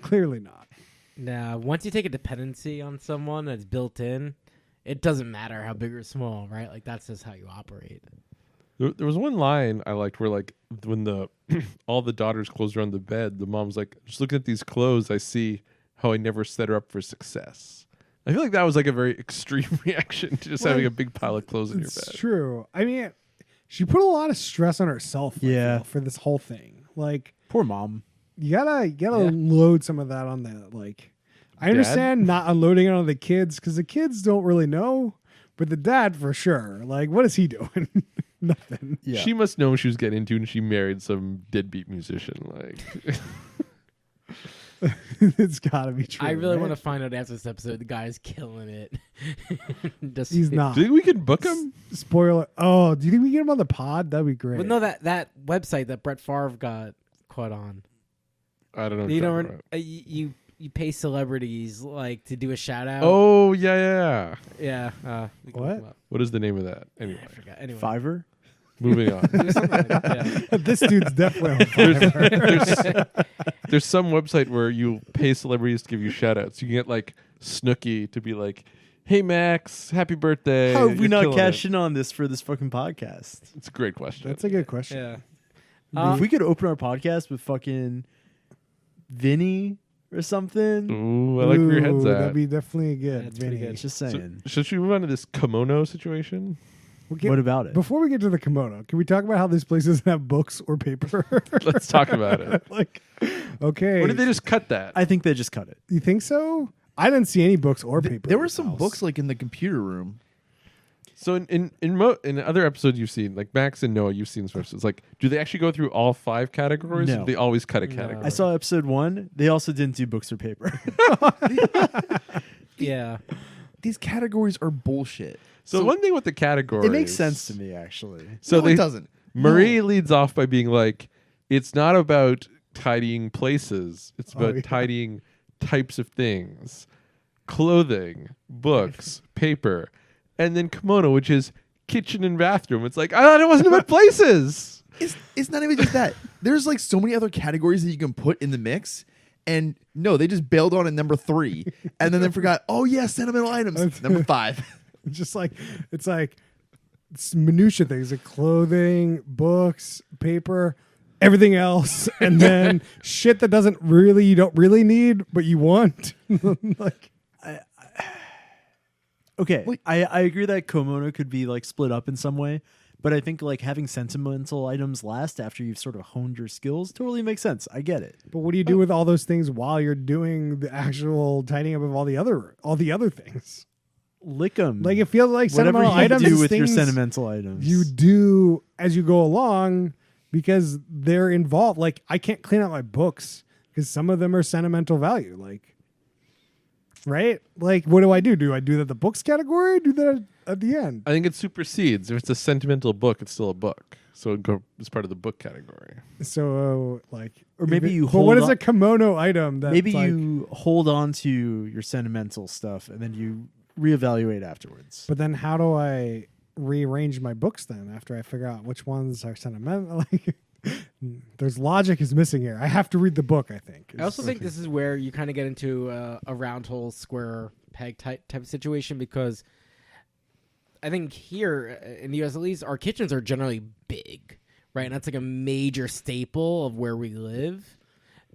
Clearly not. Now, once you take a dependency on someone that's built in, it doesn't matter how big or small, right? Like that's just how you operate. There was one line I liked where like when the all the daughters clothes are on the bed, the mom's like, just looking at these clothes, I see how I never set her up for success. I feel like that was like a very extreme reaction to just having a big pile of clothes in your It's bed. true. I mean, she put a lot of stress on herself. I Yeah. feel, for this whole thing. Like Poor mom. you gotta Yeah. load some of that on the like. I understand not unloading it on the kids because the kids don't really know, but the dad for sure. Like, what is he doing? Nothing. Yeah. She must know what she was getting into, and she married some deadbeat musician. Like, It's gotta be true. I really right? want to find out after this episode the guy's killing it. Just- He's not. do you think we could book him? Spoiler. Oh, do you think we get him on the pod? That'd be great. But no, that website that Brett Favre got caught on. I don't know. what You you're don't. talking about. You pay celebrities like to do a shout out. Oh yeah. yeah. We can look What? him up. What is the name of that? Anyway, I forgot. Anyway, Fiverr? moving on. Do something like that, yeah. this dude's definitely on fire. There's some website where you pay celebrities to give you shout outs. You can get like Snooki to be like, hey Max, happy birthday. How have we You're not killing cashed it." in on this for this fucking podcast? It's a great question. That's a good question. Yeah. If we could open our podcast with fucking Vinny or something, Ooh, I like where your head's Ooh, at. That'd be definitely good. That's pretty Vinny. good. just So- saying. should we move on to this kimono situation? We'll get- What about it? Before we get to the kimono, can we talk about how this place doesn't have books or paper? Let's talk about it. Like, okay. Or did they just cut that? I think they just cut it. You think so? I didn't see any books or paper. There in were this some house. books like in the computer room. So in other episodes you've seen, like Max and Noah, you've seen some episodes. Like, do they actually go through all 5 categories? Or No. do they always cut a No. category? I saw episode 1. They also didn't do books or paper. Yeah. These categories are bullshit. So one thing with the categories, It makes sense to me, actually. So No, it doesn't. Marie leads off by being like, it's not about tidying places. It's Oh, about yeah. tidying types of things. Clothing, books, paper, and then kimono, which is kitchen and bathroom. It's like, I thought it wasn't about places. It's not even just that. There's like so many other categories that you can put in the mix. And no, they just bailed on at number 3. And then they forgot, oh yeah, sentimental items. Number 5. It's like it's minutia things like clothing, books, paper, everything else, and then shit that you don't really need but you want. Like Okay, Wait. I agree that kimono could be like split up in some way, but I think like having sentimental items last after you've sort of honed your skills totally makes sense. I get it. but what do you do with all those things while you're doing the actual tidying up of all the other things? Lick them. Like it feels like whatever sentimental you items do is with your things sentimental items. you do as you go along because they're involved. Like I can't clean out my books because some of them are sentimental value. Like, right? Like, what do? Do I do that the books category? Or do that at the end? I think it supersedes. If it's a sentimental book, it's still a book. So it go as part of the book category. So, like, Or maybe if it- you But hold what is on- a kimono item? That's Maybe like, you hold on to your sentimental stuff and then you reevaluate afterwards. But then, how do I rearrange my books then after I figure out which ones are sentimental. Like, there's logic is missing here. I have to read the book, I think. I also think this is where you kind of get into a round hole, square peg type of situation, because I think here in the U.S. at least, our kitchens are generally big, right? And that's like a major staple of where we live.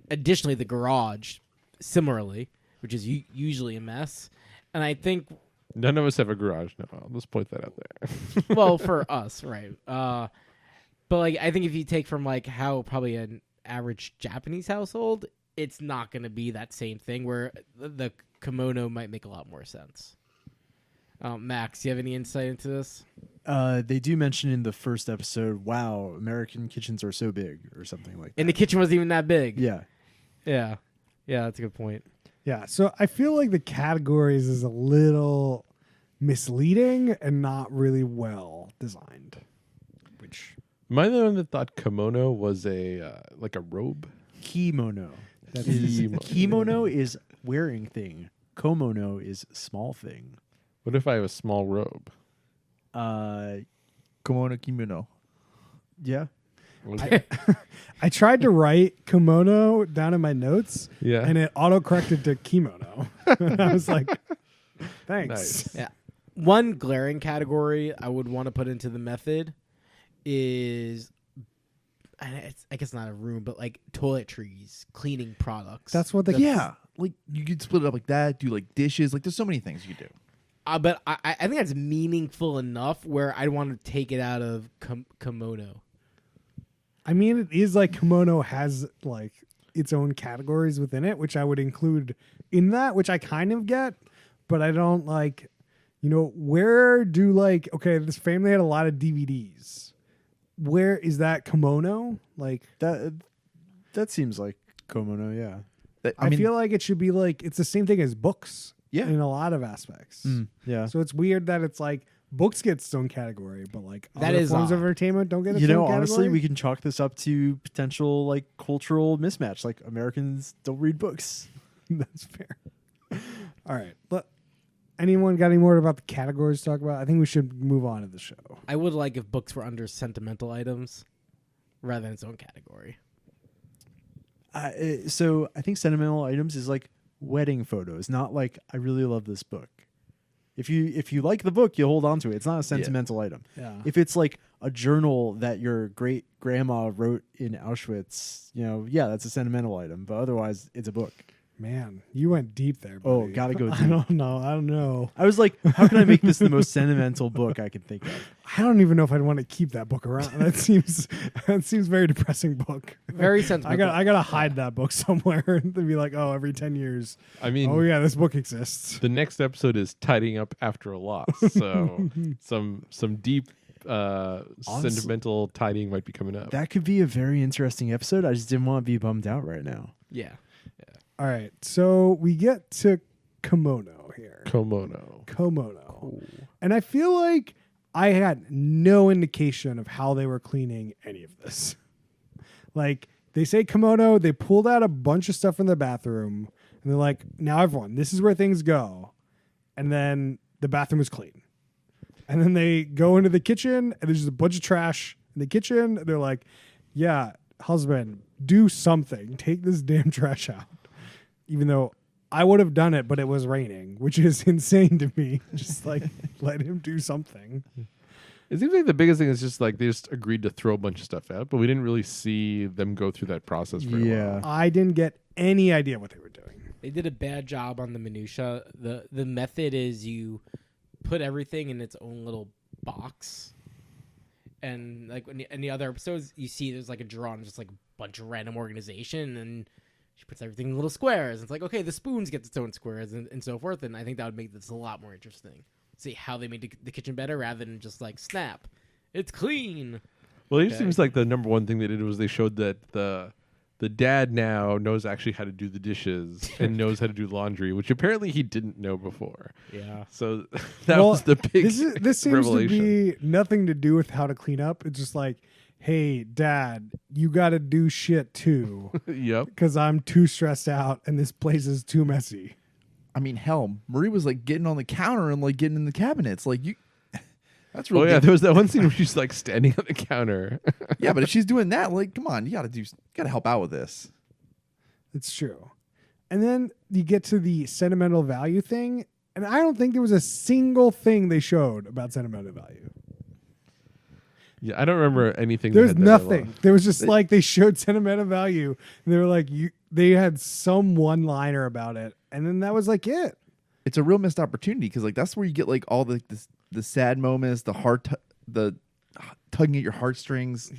Additionally, the garage, similarly, which is usually a mess. And I think, None of us have a garage. No, I'll just point that out there. well, for us, right? But like, I think if you take from like how probably an average Japanese household, it's not going to be that same thing where the kimono might make a lot more sense. Max, do you have any insight into this? They do mention in the first episode, wow, American kitchens are so big or something like that. And the kitchen wasn't even that big. Yeah. Yeah. Yeah, that's a good point. Yeah, so I feel like the categories is a little misleading and not really well designed. Which Am I the one that thought kimono was a like a robe? Kimono. that Is, is kimono is wearing thing. Komono is small thing. What if I have a small robe? Kimono kimono. Yeah. Okay. I tried to write kimono down in my notes, Yeah. and it auto-corrected to kimono. I was like, thanks. Nice. Yeah. One glaring category I would want to put into the method is, I guess not a room, but like toiletries, cleaning products. That's what the Yeah, like you could split it up like that. Do like dishes. Like there's so many things you could do. But I think that's meaningful enough where I'd want to take it out of kimono. I mean, it is like kimono has like its own categories within it, which I would include in that, which I kind of get, but I don't like, where do like, okay, this family had a lot of DVDs. Where is that kimono? Like, That seems like Komono, yeah. I feel like it should be like, it's the same thing as books Yeah. in a lot of aspects. Yeah. So it's weird that it's like books get its own category, but like That other is forms of odd. entertainment don't get its You know, own honestly, category. we can chalk this up to potential like cultural mismatch. Like Americans don't read books. That's fair. All right. Anyone got any more about the categories to talk about? I think we should move on to the show. I would like if books were under sentimental items rather than its own category. So I think sentimental items is like wedding photos, not like I really love this book. If you like the book, you hold on to it. It's not a sentimental item. Yeah. If it's like a journal that your great grandma wrote in Auschwitz, yeah, that's a sentimental item. But otherwise, it's a book. Man, you went deep there. Oh, Buddy. gotta go I deep. don't know. I was like, how can I make this the most sentimental book I can think of? I don't even know if I'd want to keep that book around. That seems very depressing book. Very I sentimental. gotta hide that book somewhere and be like, oh, every 10 years. I mean, Oh yeah, this book exists. the next episode is tidying up after a loss, so some deep sentimental tidying might be coming up. That could be a very interesting episode. I just didn't want to be bummed out right now. Yeah. All right, so we get to kimono here. Komono. Komono. And I feel like I had no indication of how they were cleaning any of this. Like, they say kimono, they pulled out a bunch of stuff from the bathroom, and they're like, now everyone, this is where things go. And then the bathroom is clean. And then they go into the kitchen, and there's just a bunch of trash in the kitchen. And they're like, yeah, husband, do something. Take this damn trash out. Even though I would have done it, but it was raining, which is insane to me. Just like, let him do something. It seems like the biggest thing is just like they just agreed to throw a bunch of stuff out, but we didn't really see them go through that process very well. I didn't get any idea what they were doing. They did a bad job on the minutia. The method is you put everything in its own little box. And like in the other episodes, you see there's like a drawer and just like a bunch of random organization, and she puts everything in little squares. It's like, okay, the spoons get its own squares and so forth. And I think that would make this a lot more interesting. See how they made the kitchen better rather than just like, snap, it's clean. Well, it Okay. seems like the number one thing they did was they showed that the dad now knows actually how to do the dishes and knows how to do laundry, which apparently he didn't know before. Yeah. So that Well, was the big This seems revelation. to be nothing to do with how to clean up. It's just like, hey, Dad, you got to do shit too, Yep. because I'm too stressed out and this place is too messy. I mean, hell, Marie was like getting on the counter and like getting in the cabinets. Like you, That's real. Oh yeah, good. there was that one scene where she's like standing on the counter. Yeah, but if she's doing that, like, come on, you gotta help out with this. It's true. And then you get to the sentimental value thing, and I don't think there was a single thing they showed about sentimental value. Yeah, I don't remember anything. that There's had that nothing. dialogue. There was just like they showed sentimental value, and they were like, they had some one-liner about it, and then that was like it. It's a real missed opportunity because like that's where you get like all the sad moments, the the tugging at your heartstrings.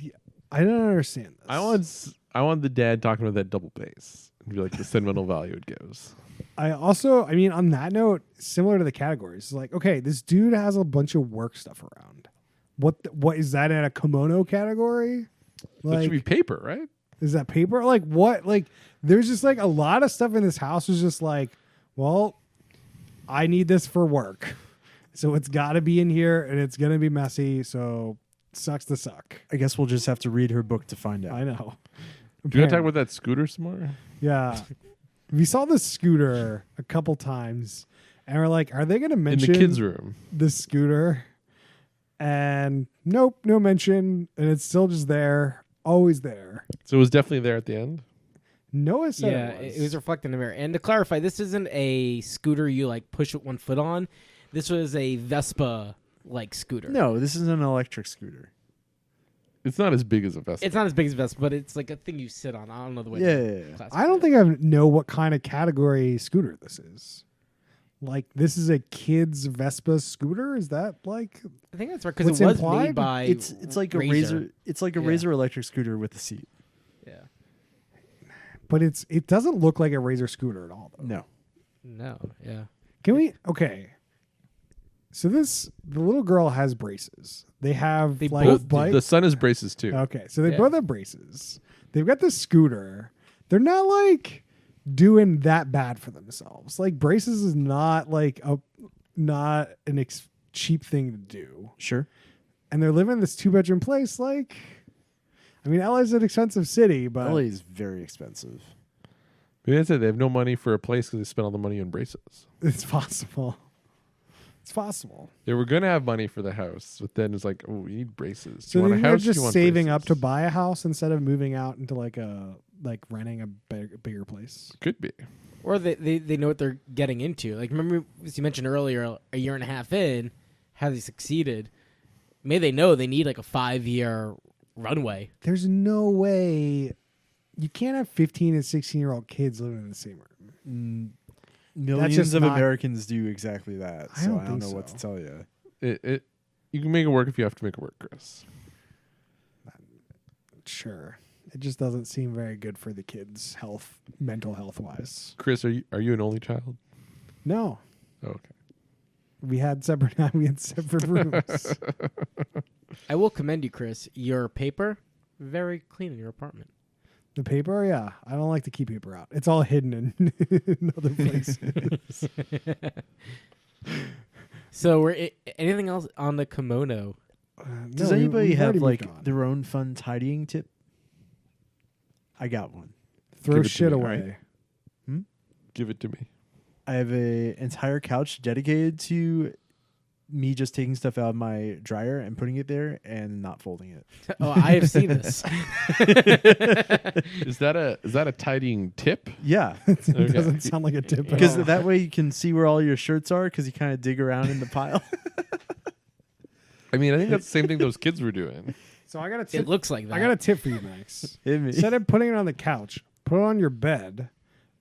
I don't understand this. I want the dad talking about that double bass and be like the sentimental value it gives. I mean, on that note, similar to the categories, it's like, okay, this dude has a bunch of work stuff around. What is that in a kimono category? That should be Like, paper, right? is that paper? Like what? Like, there's just like a lot of stuff in this house was just like, well, I need this for work, so it's got to be in here, and it's gonna be messy. So sucks to suck. I guess we'll just have to read her book to find out. I know. Do you want to talk about that scooter some more? Yeah. We saw the scooter a couple times, and we're like, are they going to In mention the kids' room. the scooter? And nope, no mention. And it's still just there, always there. So it was definitely there at the end. Noah said Yeah, it it was reflected in the mirror. And to clarify, this isn't a scooter you like push with one foot on. This was a Vespa like scooter. No, this is an electric scooter. It's not as big as a Vespa. It's not as big as Vespa, but it's like a thing you sit on. I don't know the way. Yeah, to yeah, yeah. classify I don't it. think I know what kind of category scooter this is. Like, this is a kid's Vespa scooter? Is that like, I think that's right because What's it was implied? made by. It's like a razor. It's like a Yeah. razor electric scooter with a seat. Yeah. but it doesn't look like a Razor scooter at all, though. No. No. Yeah. Can we? Okay. So the little girl has braces. They have They like both do. bike. The son has braces too. Okay, so they Yeah. both have braces. They've got the scooter. They're not like doing that bad for themselves. Like braces is not like not an cheap thing to do. Sure. And they're living in this 2-bedroom place. Like, I mean, LA's an expensive city, but LA is very expensive. Maybe that's it. They have no money for a place because they spent all the money on braces. it's possible. It's possible. They were gonna have money for the house, but then it's like, oh, we need braces. Do So you want a they're house? Do just you want saving up braces? to buy a house instead of moving out into like renting a bigger place. Could be. Or they know what they're getting into. Like, remember, as you mentioned earlier, a year and a half in, how they succeeded. Maybe they know they need like a 5-year runway. There's no way you can't have 15 and 16-year-old kids living in the same room. Millions just of not- Americans do exactly that. I So don't I don't think know what to so. tell you. You can make it work if you have to make it work, Chris. Sure. It just doesn't seem very good for the kids' health, mental health wise. Chris, are you an only child? No. Oh, okay. We had separate rooms. I will commend you, Chris. Your paper, very clean in your apartment. The paper, yeah. I don't like to keep paper out. It's all hidden in other places. So, anything else on the kimono? Does No, anybody we've have already like moved on. their own fun tidying tip? I got one. throw Give it to shit me, away? Give it to me. I have a entire couch dedicated to me just taking stuff out of my dryer and putting it there and not folding it. Oh, I have seen this. Is that a tidying tip? Yeah, It Okay. doesn't sound like a tip at because all. that way you can see where all your shirts are because you kind of dig around in the pile. I mean, I think that's the same thing those kids were doing. So I got a It tip. looks like that. I got a tip for you, Max. Hit me. Instead of putting it on the couch, put it on your bed,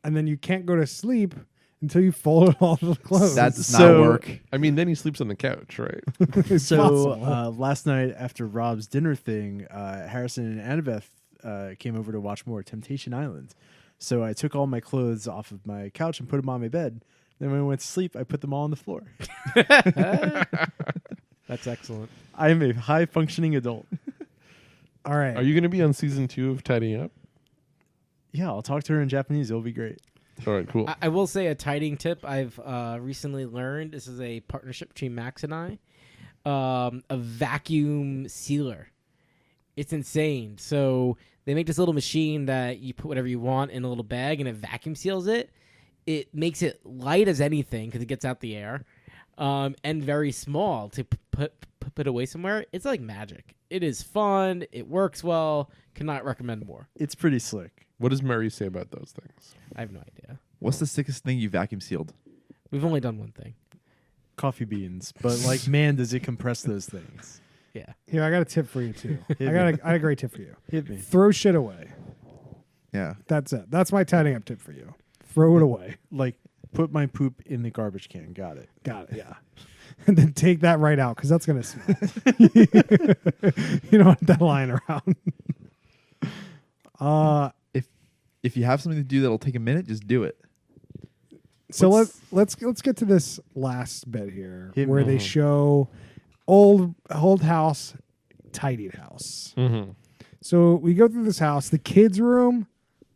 and then you can't go to sleep until you fold all the clothes. That does So- not work. I mean, then he sleeps on the couch, right? It's So possible. last night after Rob's dinner thing, Harrison and Annabeth came over to watch more Temptation Island. So I took all my clothes off of my couch and put them on my bed. Then when I went to sleep, I put them all on the floor. That's excellent. I am a high functioning adult. All right. Are you going to be on season 2 of Tidying Up? Yeah, I'll talk to her in Japanese. It'll be great. All right, cool. I will say a tidying tip I've recently learned. This is a partnership between Max and I. A vacuum sealer. It's insane. So they make this little machine that you put whatever you want in a little bag and it vacuum seals it. It makes it light as anything because it gets out the air, and very small to put put it away somewhere, it's like magic. It is fun. It works well. Cannot recommend more. It's pretty slick. What does Murray say about those things? I have no idea. What's the sickest thing you vacuum sealed? We've only done one thing. Coffee beans, but like, man, does it compress those things? Yeah. Here, I got a tip for you too. Hit I got a great tip for you. Hit me. Throw shit away. Yeah. That's it. That's my tidying up tip for you. Throw it away. Like, put my poop in the garbage can. Got it. Got it. Yeah. And then take that right out because that's gonna smell. You don't want that lying around. If you have something to do that'll take a minute, just do it. So What's- let's get to this last bit here Hit where me. they show old house, tidied house. Mm-hmm. So we go through this house. The kids' room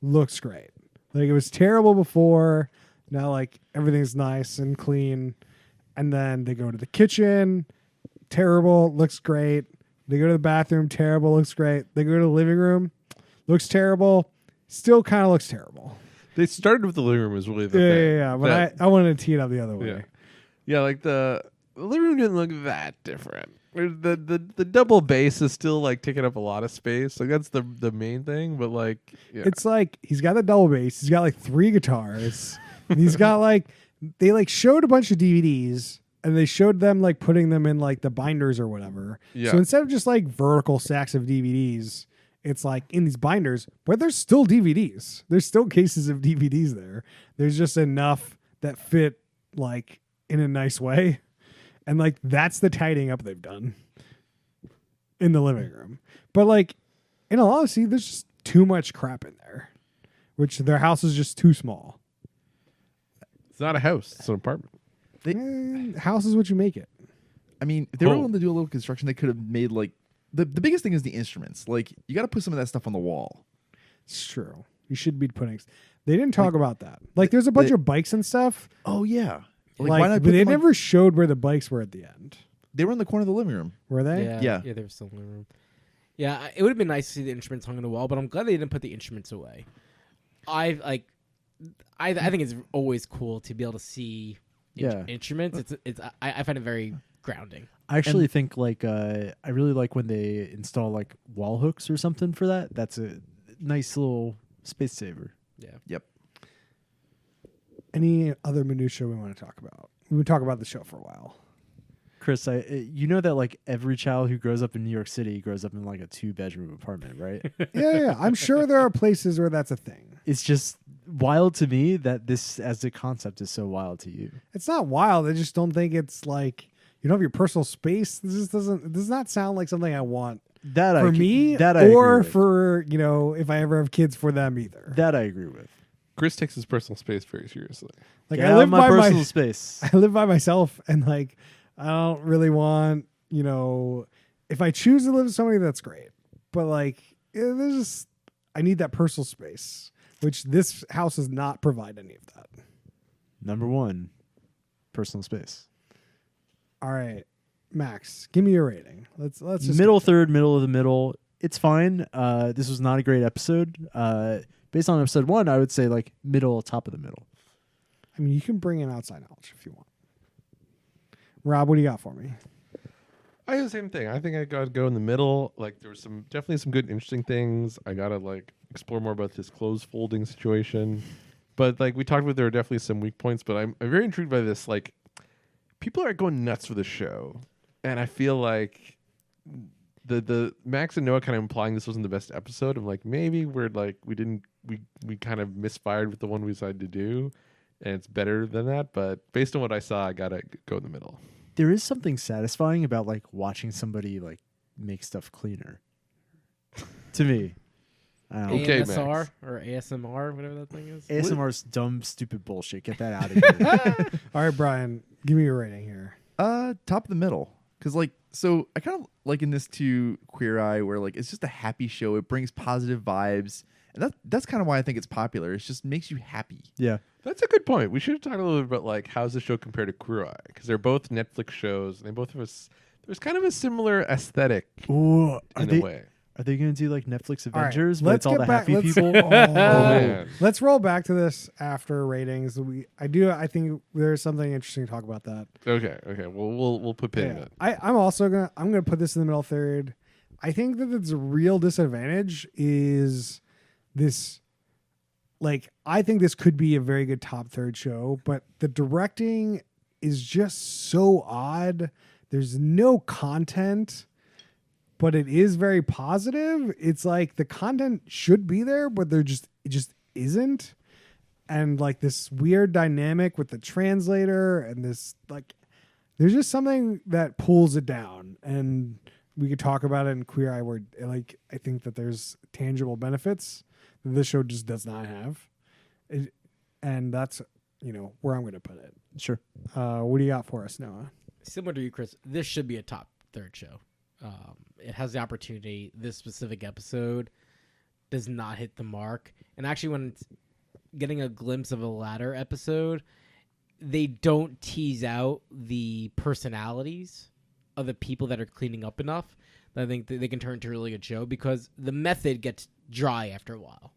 looks great. Like it was terrible before. Now like everything's nice and clean. And then they go to the kitchen. Terrible, looks great. They go to the bathroom. Terrible, looks great. They go to the living room. Looks terrible. Still kind of looks terrible. They started with the living room is really the Yeah, thing. yeah, yeah. But That- I wanted to tee it up the other way. Yeah. Yeah, like the living room didn't look that different. The double bass is still like taking up a lot of space. Like that's the main thing. But like, yeah. It's like he's got the double bass. He's got like 3 guitars. And he's got like they like showed a bunch of DVDs and they showed them like putting them in like the binders or whatever. Yeah. So instead of just like vertical stacks of DVDs, it's like in these binders, but there's still DVDs. There's still cases of DVDs there. There's just enough that fit like in a nice way. And like that's the tidying up they've done in the living room. But like in all honesty, there's just too much crap in there. Which their house is just too small. It's not a house; it's an apartment. House is what you make it. I mean, if they were Oh. willing to do a little construction, they could have made like the biggest thing is the instruments. Like you got to put some of that stuff on the wall. It's true. You should be putting. They didn't talk about that. Like, there's a bunch they- of bikes and stuff. Oh yeah. Like, why not but put they them, like- never showed where the bikes were at the end. They were in the corner of the living room. Were they? Yeah. Yeah, they were still in the room. Yeah, it would have been nice to see the instruments hung on the wall, but I'm glad they didn't put the instruments away. I think it's always cool to be able to see Yeah. instruments. I find it very grounding. I actually think like I really like when they install like wall hooks or something for that. That's a nice little space saver. Yeah. Yep. Any other minutia we want to talk about? We've been talking about the show for a while. Chris, you know that like every child who grows up in New York City grows up in like a 2-bedroom apartment, right? Yeah. I'm sure there are places where that's a thing. It's just wild to me that this as a concept is so wild to you. It's not wild. I just don't think it's like you don't have your personal space. This just doesn't. It does not sound like something I want That for I me, that I or agree with. for if I ever have kids for them either. that I agree with. Chris takes his personal space very seriously. Like Get I out live of my by personal my space. I live by myself, and like I don't really want if I choose to live with somebody, that's great. But like there's just I need that personal space, which this house does not provide any of that. Number 1, personal space. All right, Max, give me your rating. Let's just Middle third, middle of the middle. It's fine. This was not a great episode. Based on episode 1, I would say like middle, top of the middle. I mean, you can bring in outside knowledge if you want. Rob, what do you got for me? I do the same thing. I think I gotta go in the middle. Like there was definitely some good interesting things. I gotta like explore more about this clothes folding situation. But like we talked about, there are definitely some weak points. But I'm very intrigued by this. Like people are going nuts for the show, and I feel like the Max and Noah kind of implying this wasn't the best episode. I'm like maybe we're like we kind of misfired with the one we decided to do, and it's better than that. But based on what I saw, I gotta go in the middle. There is something satisfying about like watching somebody like make stuff cleaner. To me. I don't know. Okay, AMSR Max. or ASMR, whatever that thing is. ASMR's dumb, stupid bullshit. Get that out of here. All right, Brian, give me your rating here. Top of the middle. Because like, so I kind of liken this to Queer Eye, where like it's just a happy show. It brings positive vibes, and that's kind of why I think it's popular. It just makes you happy. Yeah. That's a good point. We should have talked a little bit about like how's the show compared to Queer Eye, because they're both Netflix shows and they both have there's kind of a similar aesthetic Ooh, in a way. Are they going to do like Netflix All right, Avengers? But it's all the happy let's- people. Oh, man. let's roll back to this after ratings. I think there's something interesting to talk about that. Okay. Well, we'll put pin in it. I'm gonna put this in the middle third. I think that its real disadvantage is this. Like, I think this could be a very good top third show, but the directing is just so odd. There's no content, but it is very positive. It's like the content should be there, but it just isn't. And like this weird dynamic with the translator and this, like, there's just something that pulls it down. And we could talk about it in Queer Eye where, like, I think that there's tangible benefits that this show just does not have. And that's, where I'm going to put it. Sure. What do you got for us, Noah? Similar to you, Chris, this should be a top third show. It has the opportunity. This specific episode does not hit the mark. And actually, when it's getting a glimpse of a latter episode, they don't tease out the personalities of the people that are cleaning up enough that I think that they can turn into a really good show, because the method gets dry after a while,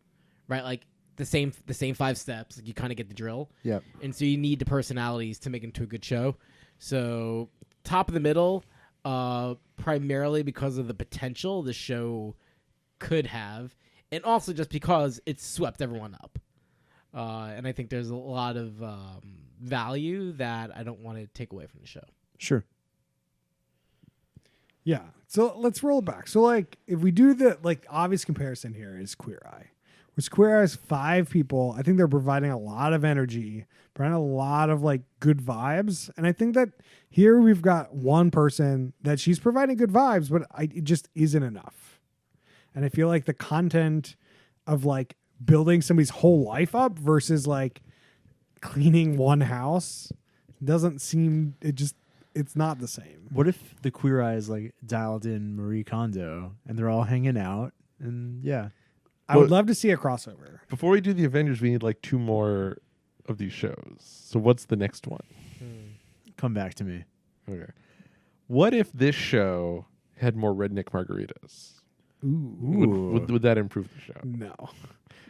right? Like the same 5 steps. Like, you kind of get the drill. Yep. And so you need the personalities to make it into a good show. So top of the middle, primarily because of the potential the show could have, and also just because it's swept everyone up. And I think there's a lot of value that I don't want to take away from the show. Sure. Yeah. So let's roll it back. So, like, if we do the, like, obvious comparison here is Queer Eye, which Queer Eye has 5 people. I think they're providing a lot of energy, providing a lot of, like, good vibes. And I think that here we've got one person that she's providing good vibes, but it just isn't enough. And I feel like the content of, like, building somebody's whole life up versus, like, cleaning one house doesn't seem, it's not the same. What if the Queer Eye is like dialed in Marie Kondo and they're all hanging out? And yeah. I would love to see a crossover. Before we do the Avengers, we need like 2 more of these shows. So what's the next one? Come back to me. Okay. What if this show had more redneck margaritas? Ooh. Would that improve the show? No.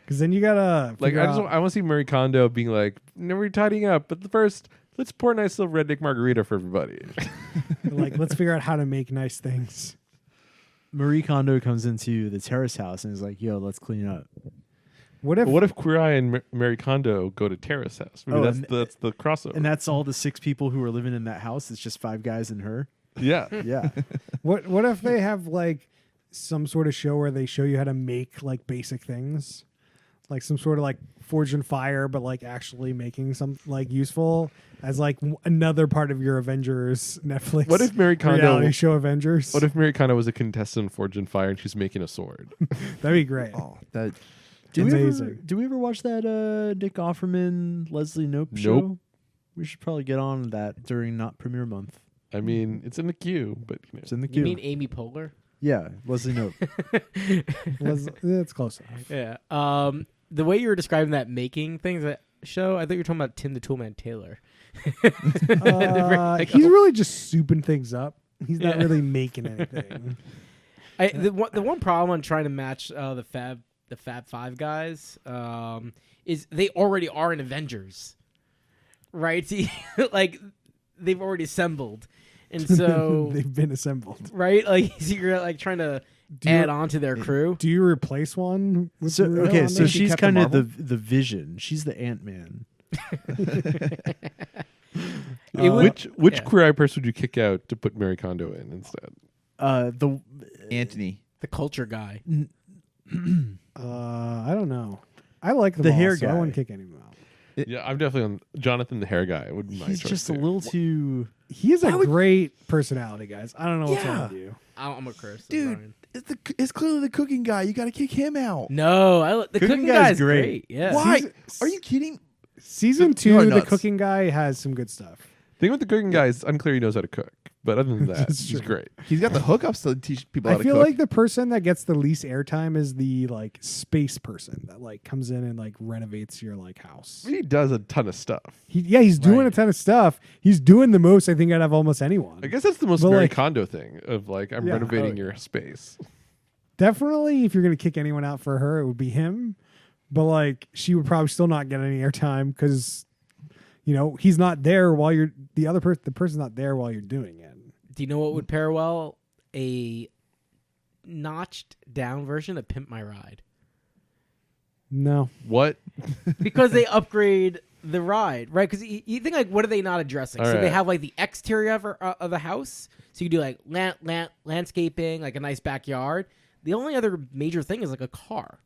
Because then you gotta Like, figure out- I want to see Marie Kondo being like, "No, we're tidying up, but first, let's pour a nice little redneck margarita for everybody." like, let's figure out how to make nice things. Marie Kondo comes into the terrace house and is like, "Yo, let's clean up." What if What if Queer Eye and Marie Kondo go to Terrace House? Maybe Oh, that's the crossover. And that's all the 6 people who are living in that house. It's just 5 guys and her. yeah. Yeah. what if they have like some sort of show where they show you how to make like basic things? Like some sort of like Forge and Fire, but like actually making some like useful as like another part of your Avengers Netflix. What if Marie Kondo? reality show Avengers? What if Marie Kondo was a contestant in Forge and Fire and she's making a sword? That'd be great. Oh, that Amazing. Do we ever watch that Nick Offerman, Leslie Knope show? Nope. We should probably get on that during not premiere month. I mean, it's in the queue, but It's in the You queue. mean Amy Poehler? Yeah, Leslie Knope. It's close enough. Yeah. The way you were describing that making things that show, I thought you were talking about Tim the Toolman Taylor. He's really just souping things up. He's not Yeah. really making anything. The one problem I'm trying to match the Fab Five guys is they already are in Avengers, right? Like they've already assembled, and so They've been assembled. right, like so you're like trying to add on to their crew. Do you replace one? With So Maria okay, on so there? she's Captain kind of Marvel? the Vision. She's the Ant-Man. which yeah. Queer Eye person would you kick out to put Marie Kondo in instead? The Anthony. The culture guy. I don't know. I like them The all, hair so I guy. wouldn't kick any of them out. Yeah, I'm definitely on Jonathan the hair guy. Would be my he's choice just a too. little too. He is a great personality, guys. I don't know what's Yeah. wrong with you. I'm a curse, Dude, it's clearly the cooking guy. You got to kick him out. No, the cooking guy's guy's great. great. Yeah. Why? Are you kidding? Season You 2, are the nuts. cooking guy has some good stuff. Thing with the cooking guy is unclear he knows how to cook, but other than that, That's he's true. great. He's got the hookups to teach people how I to feel cook. like the person that gets the least airtime is the like space person that like comes in and like renovates your like house. He does a ton of stuff. He's doing Right. a ton of stuff. He's doing the most I think out of almost anyone. I guess that's the most But, Marie like- Kondo thing of like I'm Yeah. renovating Oh, your yeah. space. definitely, if you're gonna kick anyone out for her, it would be him. But like, she would probably still not get any airtime because, he's not there while you're the person's not there while you're doing it. Do you know what would pair well? A notched down version of Pimp My Ride. No, What? Because they upgrade the ride, right? Because you think, like, what are they not addressing? All So they right. have, like, the exterior of the house. So you do, like, landscaping, like a nice backyard. The only other major thing is, like, a car,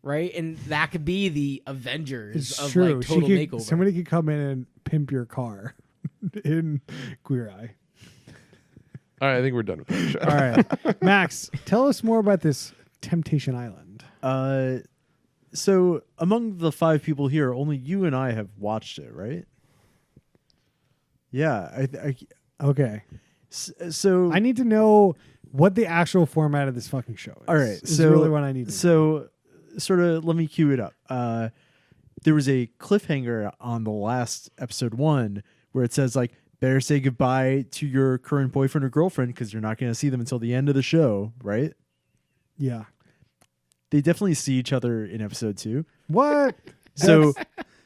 right? And that could be the Avengers it's of, true. like, Total Makeover. Somebody could come in and pimp your car in Queer Eye. All right, I think we're done with that show. All right, Max, tell us more about this Temptation Island. So among the 5 people here, only you and I have watched it, right? Yeah. Okay, So I need to know what the actual format of this fucking show is. all right. Is So really what I need to know. So sort of let me cue it up. There was a cliffhanger on the last episode 1 where it says like, better say goodbye to your current boyfriend or girlfriend because you're not going to see them until the end of the show, right? Yeah. They definitely see each other in episode 2. What? So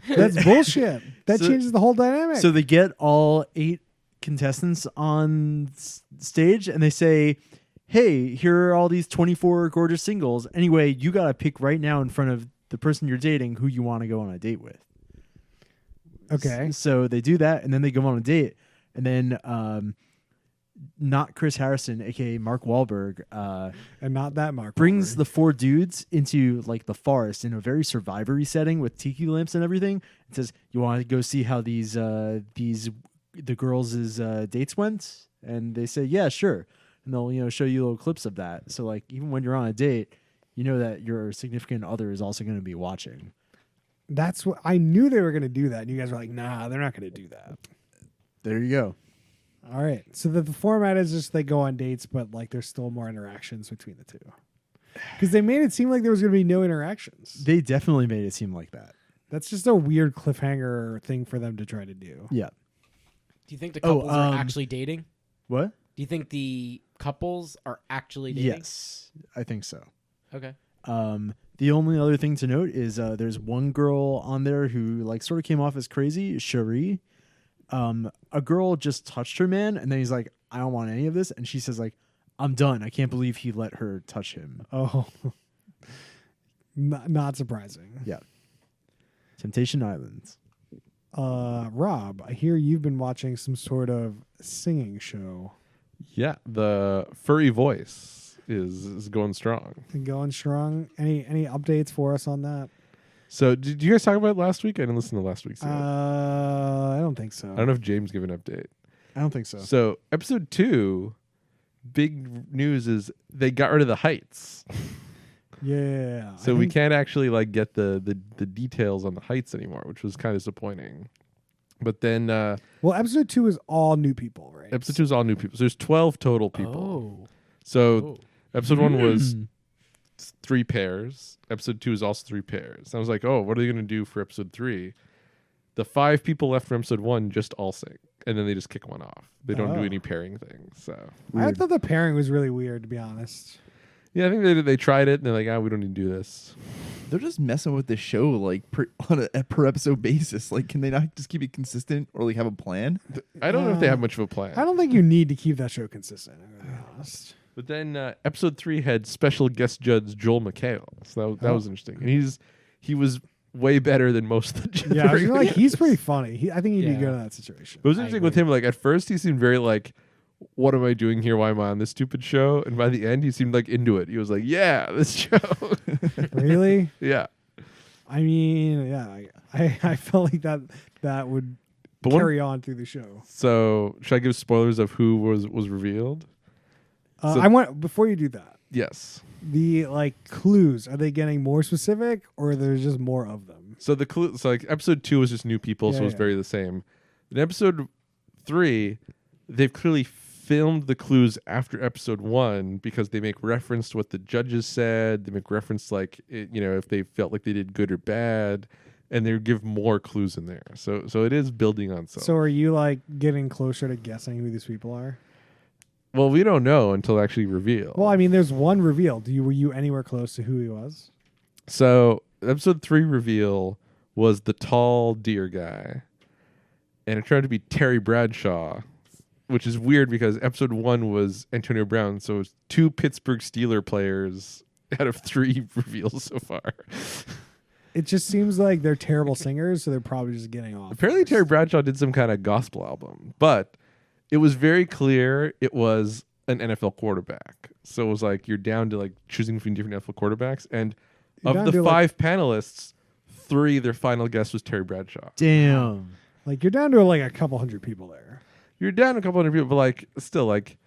That's bullshit. That So- changes the whole dynamic. So they get all 8 contestants on stage and they say, hey, here are all these 24 gorgeous singles. Anyway, you got to pick right now in front of the person you're dating who you want to go on a date with. okay. So they do that and then they go on a date. And then not Chris Harrison, aka Mark Wahlberg, And not that Mark. brings Wahlberg. the 4 dudes into like the forest in a very survivory setting with tiki lamps and everything. It says, "You want to go see how the girls' dates went?" And they say, "Yeah, sure." And they'll show you little clips of that. So like even when you're on a date, you know that your significant other is also going to be watching. That's what I knew they were going to do that. And you guys were like, nah, they're not going to do that. There you go. All right. So the format is just they go on dates, but like there's still more interactions between the two. Because they made it seem like there was going to be no interactions. They definitely made it seem like that. That's just a weird cliffhanger thing for them to try to do. Yeah. Do you think the couples are um, actually dating? What? Do you think the couples are actually dating? Yes, I think so. Okay. The only other thing to note is there's one girl on there who like sort of came off as crazy, Cherie. A girl just touched her man, and then he's like, "I don't want any of this," and she says like, "I'm done. I can't believe he let her touch him." Oh, not surprising. Yeah. Temptation Island. Rob, I hear you've been watching some sort of singing show. Yeah, the furry voice is going strong. And going strong. Any updates for us on that? So did you guys talk about it last week? I didn't listen to last week's. Yet. I don't think so. I don't know if James gave an update. I don't think so. So episode 2, big news is they got rid of the heights. Yeah. So I we think- can't actually like get the details on the heights anymore, which was kind of disappointing. But then Well, episode 2 is all new people, right? episode 2 is all new people. So there's 12 total people. Oh. So Oh. episode 1 was 3 pairs. Episode 2 is also 3 pairs. And I was like, oh, what are they going to do for episode 3? The 5 people left from episode 1 just all sing, and then they just kick one off. They don't do Oh. any pairing things. So I thought the pairing was really weird, to be honest. yeah, I think they tried it, and they're like, we don't need to do this. They're just messing with the show like on a per episode basis. Like, can they not just keep it consistent or like have a plan? I don't know if they have much of a plan. I don't think you need to keep that show consistent, I'm gonna be honest. But then episode 3 had special guest judge Joel McHale, so that was interesting, and he was way better than most of the Yeah, I was judges. like, he's pretty funny. I think he'd be Yeah. good in that situation. It was I interesting with agree. him. Like at first, he seemed very like, "What am I doing here? Why am I on this stupid show?" And by the end, he seemed like into it. He was like, "Yeah, this show." Really? Yeah, I mean, yeah, I felt like that would but carry on through the show. so should I give spoilers of who was revealed? So- I want before you do that, Yes. the like clues, are they getting more specific or there's just more of them? So the clue, so like episode 2 was just new people, so it was Yeah. very the same. In episode 3, they've clearly filmed the clues after episode 1 because they make reference to what the judges said. They make reference like if they felt like they did good or bad, and they give more clues in there. So it is building on So itself. are you like getting closer to guessing who these people are? Well, we don't know until actually revealed. Well, I mean, there's one reveal. Were you anywhere close to who he was? So episode 3 reveal was the tall deer guy, and it turned out to be Terry Bradshaw, which is weird because episode 1 was Antonio Brown, so it's 2 Pittsburgh Steeler players out of 3 reveals so far. It just seems like they're terrible singers, so they're probably just getting off. Apparently, first. Terry Bradshaw did some kind of gospel album, but it was very clear it was an NFL quarterback. So it was like you're down to like choosing between different NFL quarterbacks, and You're of down the to, 5 panelists, 3 their final guess was Terry Bradshaw. Damn. Like you're down to like a couple hundred people there. You're down a couple hundred people, but like still like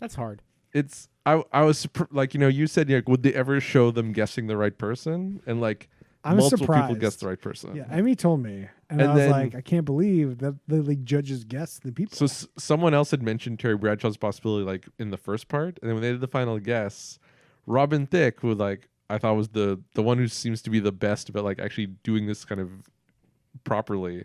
That's hard. it's. I was like, you said like, would they ever show them guessing the right person? And like I'm multiple people surprised. guessed the right person. Yeah, Amy told me, and And I was then- like, I can't believe that the like judges guessed the people. So someone else had mentioned Terry Bradshaw's possibility like in the first part, and then when they did the final guess, Robin Thicke, who like I thought was the one who seems to be the best about like actually doing this kind of properly,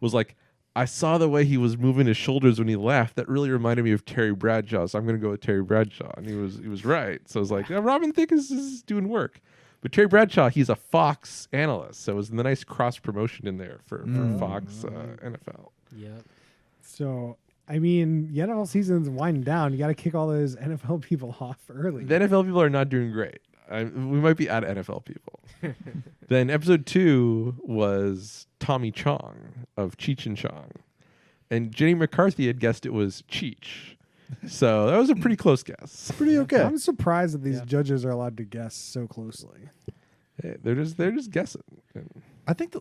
was like, I saw the way he was moving his shoulders when he laughed. That really reminded me of Terry Bradshaw, so I'm going to go with Terry Bradshaw, and he was right. So I was like, yeah, Robin Thicke is doing work. But Terry Bradshaw, he's a Fox analyst, so it was the nice cross promotion in there for Fox NFL. Yep. So I mean, the NFL season's winding down. You got to kick all those NFL people off early. The NFL people are not doing great. We might be out of NFL people. Then episode 2 was Tommy Chong of Cheech and Chong. And Jenny McCarthy had guessed it was Cheech. So that was a pretty close guess. Pretty okay. I'm surprised that these Yeah. judges are allowed to guess so closely. Hey, they're just guessing. And I think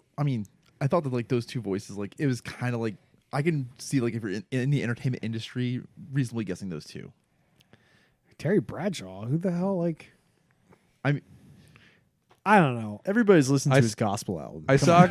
I thought that like those 2 voices, like it was kind of like I can see like if you're in the entertainment industry, reasonably guessing those 2. Terry Bradshaw, who the hell? Like, I mean, I don't know. Everybody's listened to I his s- gospel album. I saw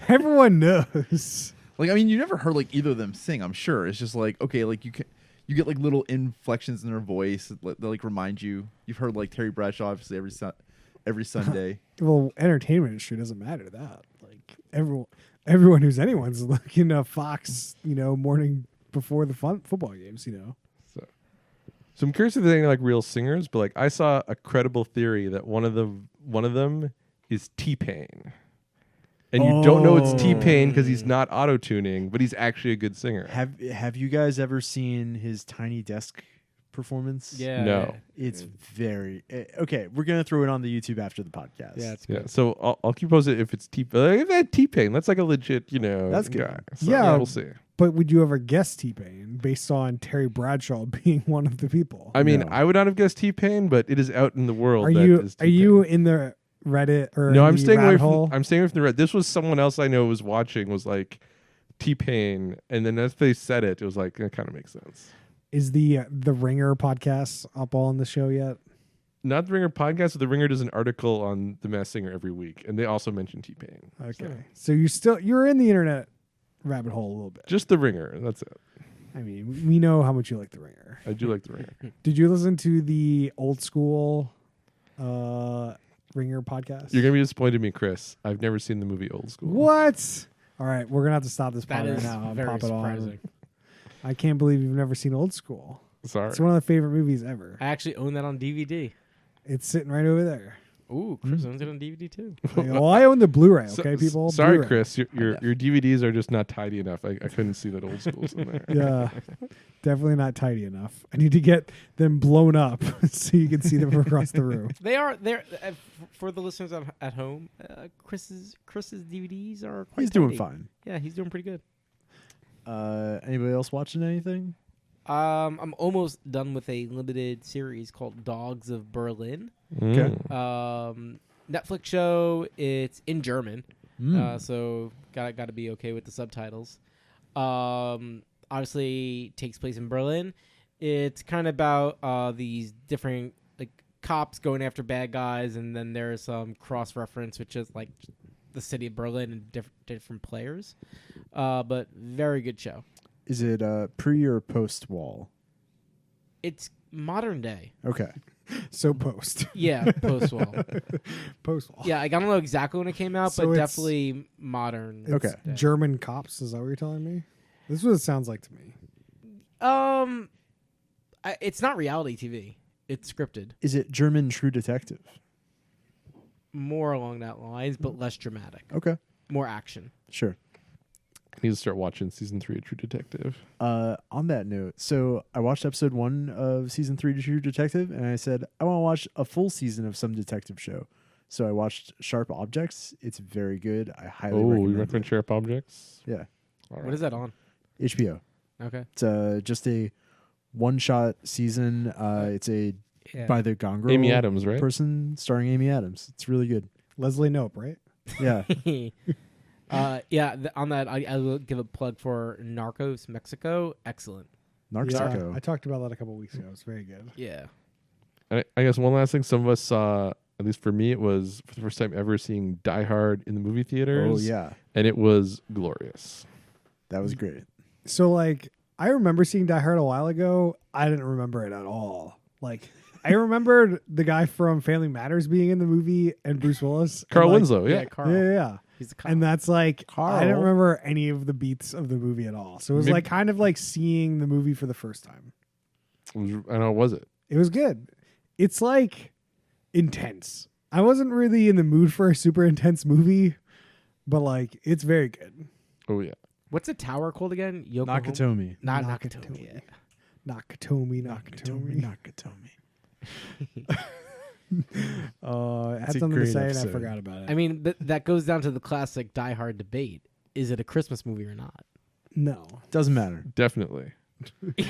Everyone knows. like I mean, you never heard like either of them sing. I'm sure it's just like okay, like you get like little inflections in their voice that like remind you. You've heard like Terry Bradshaw obviously every Sunday. Well, entertainment industry doesn't matter to that. Like everyone who's anyone's looking at Fox, morning before the football games. So I'm curious if there's any like real singers, but like I saw a credible theory that one of them is T-Pain. And you don't know it's T-Pain because he's not auto-tuning, but he's actually a good singer. Have you guys ever seen his Tiny Desk performance? Yeah. No. It's very okay. We're gonna throw it on the YouTube after the podcast. Yeah, it's Yeah, good. so I'll keep posted if it's T-Pain. If that T-Pain, that's like a legit, That's good. guy. So Yeah. we'll see. But would you ever guess T-Pain based on Terry Bradshaw being one of the people? I mean, No. I would not have guessed T-Pain, but it is out in the world. Are that you is are T-Pain. you in the Reddit or No, in I'm the staying away rabbit from. hole? I'm staying away from the red. This was someone else I know was watching. Was like T-Pain, and then as they said it, it was like it kind of makes sense. Is the Ringer podcast up on the show yet? Not the Ringer podcast, but the Ringer does an article on the Masked Singer every week, and they also mention T-Pain. Okay, so you're in the internet rabbit hole a little bit. Just the Ringer. That's it. I mean, we know how much you like the Ringer. I do like the Ringer. Did you listen to the old school Ringer podcast? You're gonna be disappointed in me, Chris. I've never seen the movie Old School. What? All right, we're gonna have to stop this That pod right is now and very pop it on. surprising. I can't believe you've never seen Old School. Sorry. It's one of the favorite movies ever. I actually own that on DVD. It's sitting right over there. Ooh, Chris owns it on DVD too. Well, I own the Blu-ray. So- Okay, people. Sorry, Blu-ray. Chris. Your DVDs are just not tidy enough. I couldn't see that Old School's in there. Yeah, definitely not tidy enough. I need to get them blown up so you can see them from across the room. They're for the listeners at home. Chris's DVDs are quite He's doing tidy. fine. Yeah, he's doing pretty good. Anybody else watching anything? I'm almost done with a limited series called Dogs of Berlin. Mm. Netflix show. It's in German, Mm. so got to be okay with the subtitles. Obviously takes place in Berlin. It's kind of about these different like cops going after bad guys, and then there's some cross reference, which is like the city of Berlin and different players. But very good show. Is it pre or post wall? It's modern day. Okay. So post Yeah, post wall. wall. Yeah, I don't know exactly when it came out, So but it's- definitely modern. It's Okay. day. German cops. Is that what you're telling me? This is what it sounds like to me. It's not reality TV. It's scripted. Is it German True Detective? More along that lines, but less dramatic. Okay, More action. sure. I need to start watching season 3 of True Detective. On that note, so I watched episode 1 of season 3 of True Detective, and I said I want to watch a full season of some detective show. So I watched Sharp Objects. It's very good. I highly Oh, recommend you recommend it. Sharp Objects? Yeah, All What is that on? HBO. Okay. It's just a one-shot season. It's a Yeah. by the Gone Girl Amy Adams, right? person starring Amy Adams. It's really good. Leslie Knope, right? Yeah. On that, I will give a plug for Narcos Mexico. Excellent. Narco. Yeah, I talked about that a couple weeks ago. It's very good. Yeah. I guess one last thing. Some of us saw, at least for me, it was for the first time ever seeing Die Hard in the movie theaters. Oh yeah, And it was glorious. that was great. So like I remember seeing Die Hard a while ago. I didn't remember it at all. Like I remembered the guy from Family Matters being in the movie and Bruce Willis. and, Carl like, Winslow, yeah. Carl. Yeah. He's a cop. And that's like I Carl. didn't remember any of the beats of the movie at all. So it was Maybe- like kind of like seeing the movie for the first time. I don't know, was it? It was good. It's like intense. I wasn't really in the mood for a super intense movie, but like it's very good. Oh, yeah. What's the tower called again? Yokohama? Nakatomi. Not Nakatomi. Nakatomi. Nakatomi. Nakatomi. I had It's a something to great say and I episode. forgot about it. I mean, that goes down to the classic Die Hard debate. Is it a Christmas movie or not? no. Doesn't matter. Definitely. All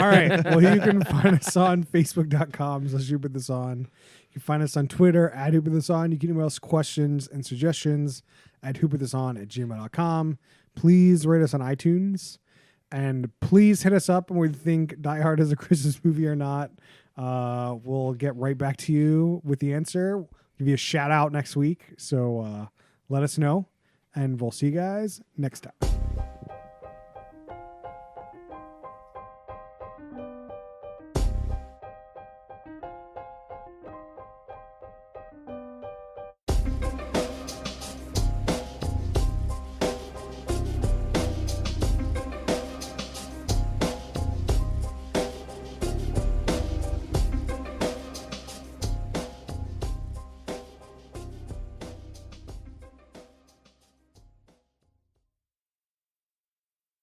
right. Well, you can find us on Facebook.com/HoopWithUsOn. You can find us on Twitter @HoopWithUsOn. You can email us questions and suggestions at HoopWithUsOn@gmail.com. Please rate us on iTunes. And please hit us up when we think Die Hard is a Christmas movie or not. We'll get right back to you with the answer. We'll give you a shout out next week. So let us know. And we'll see you guys next time.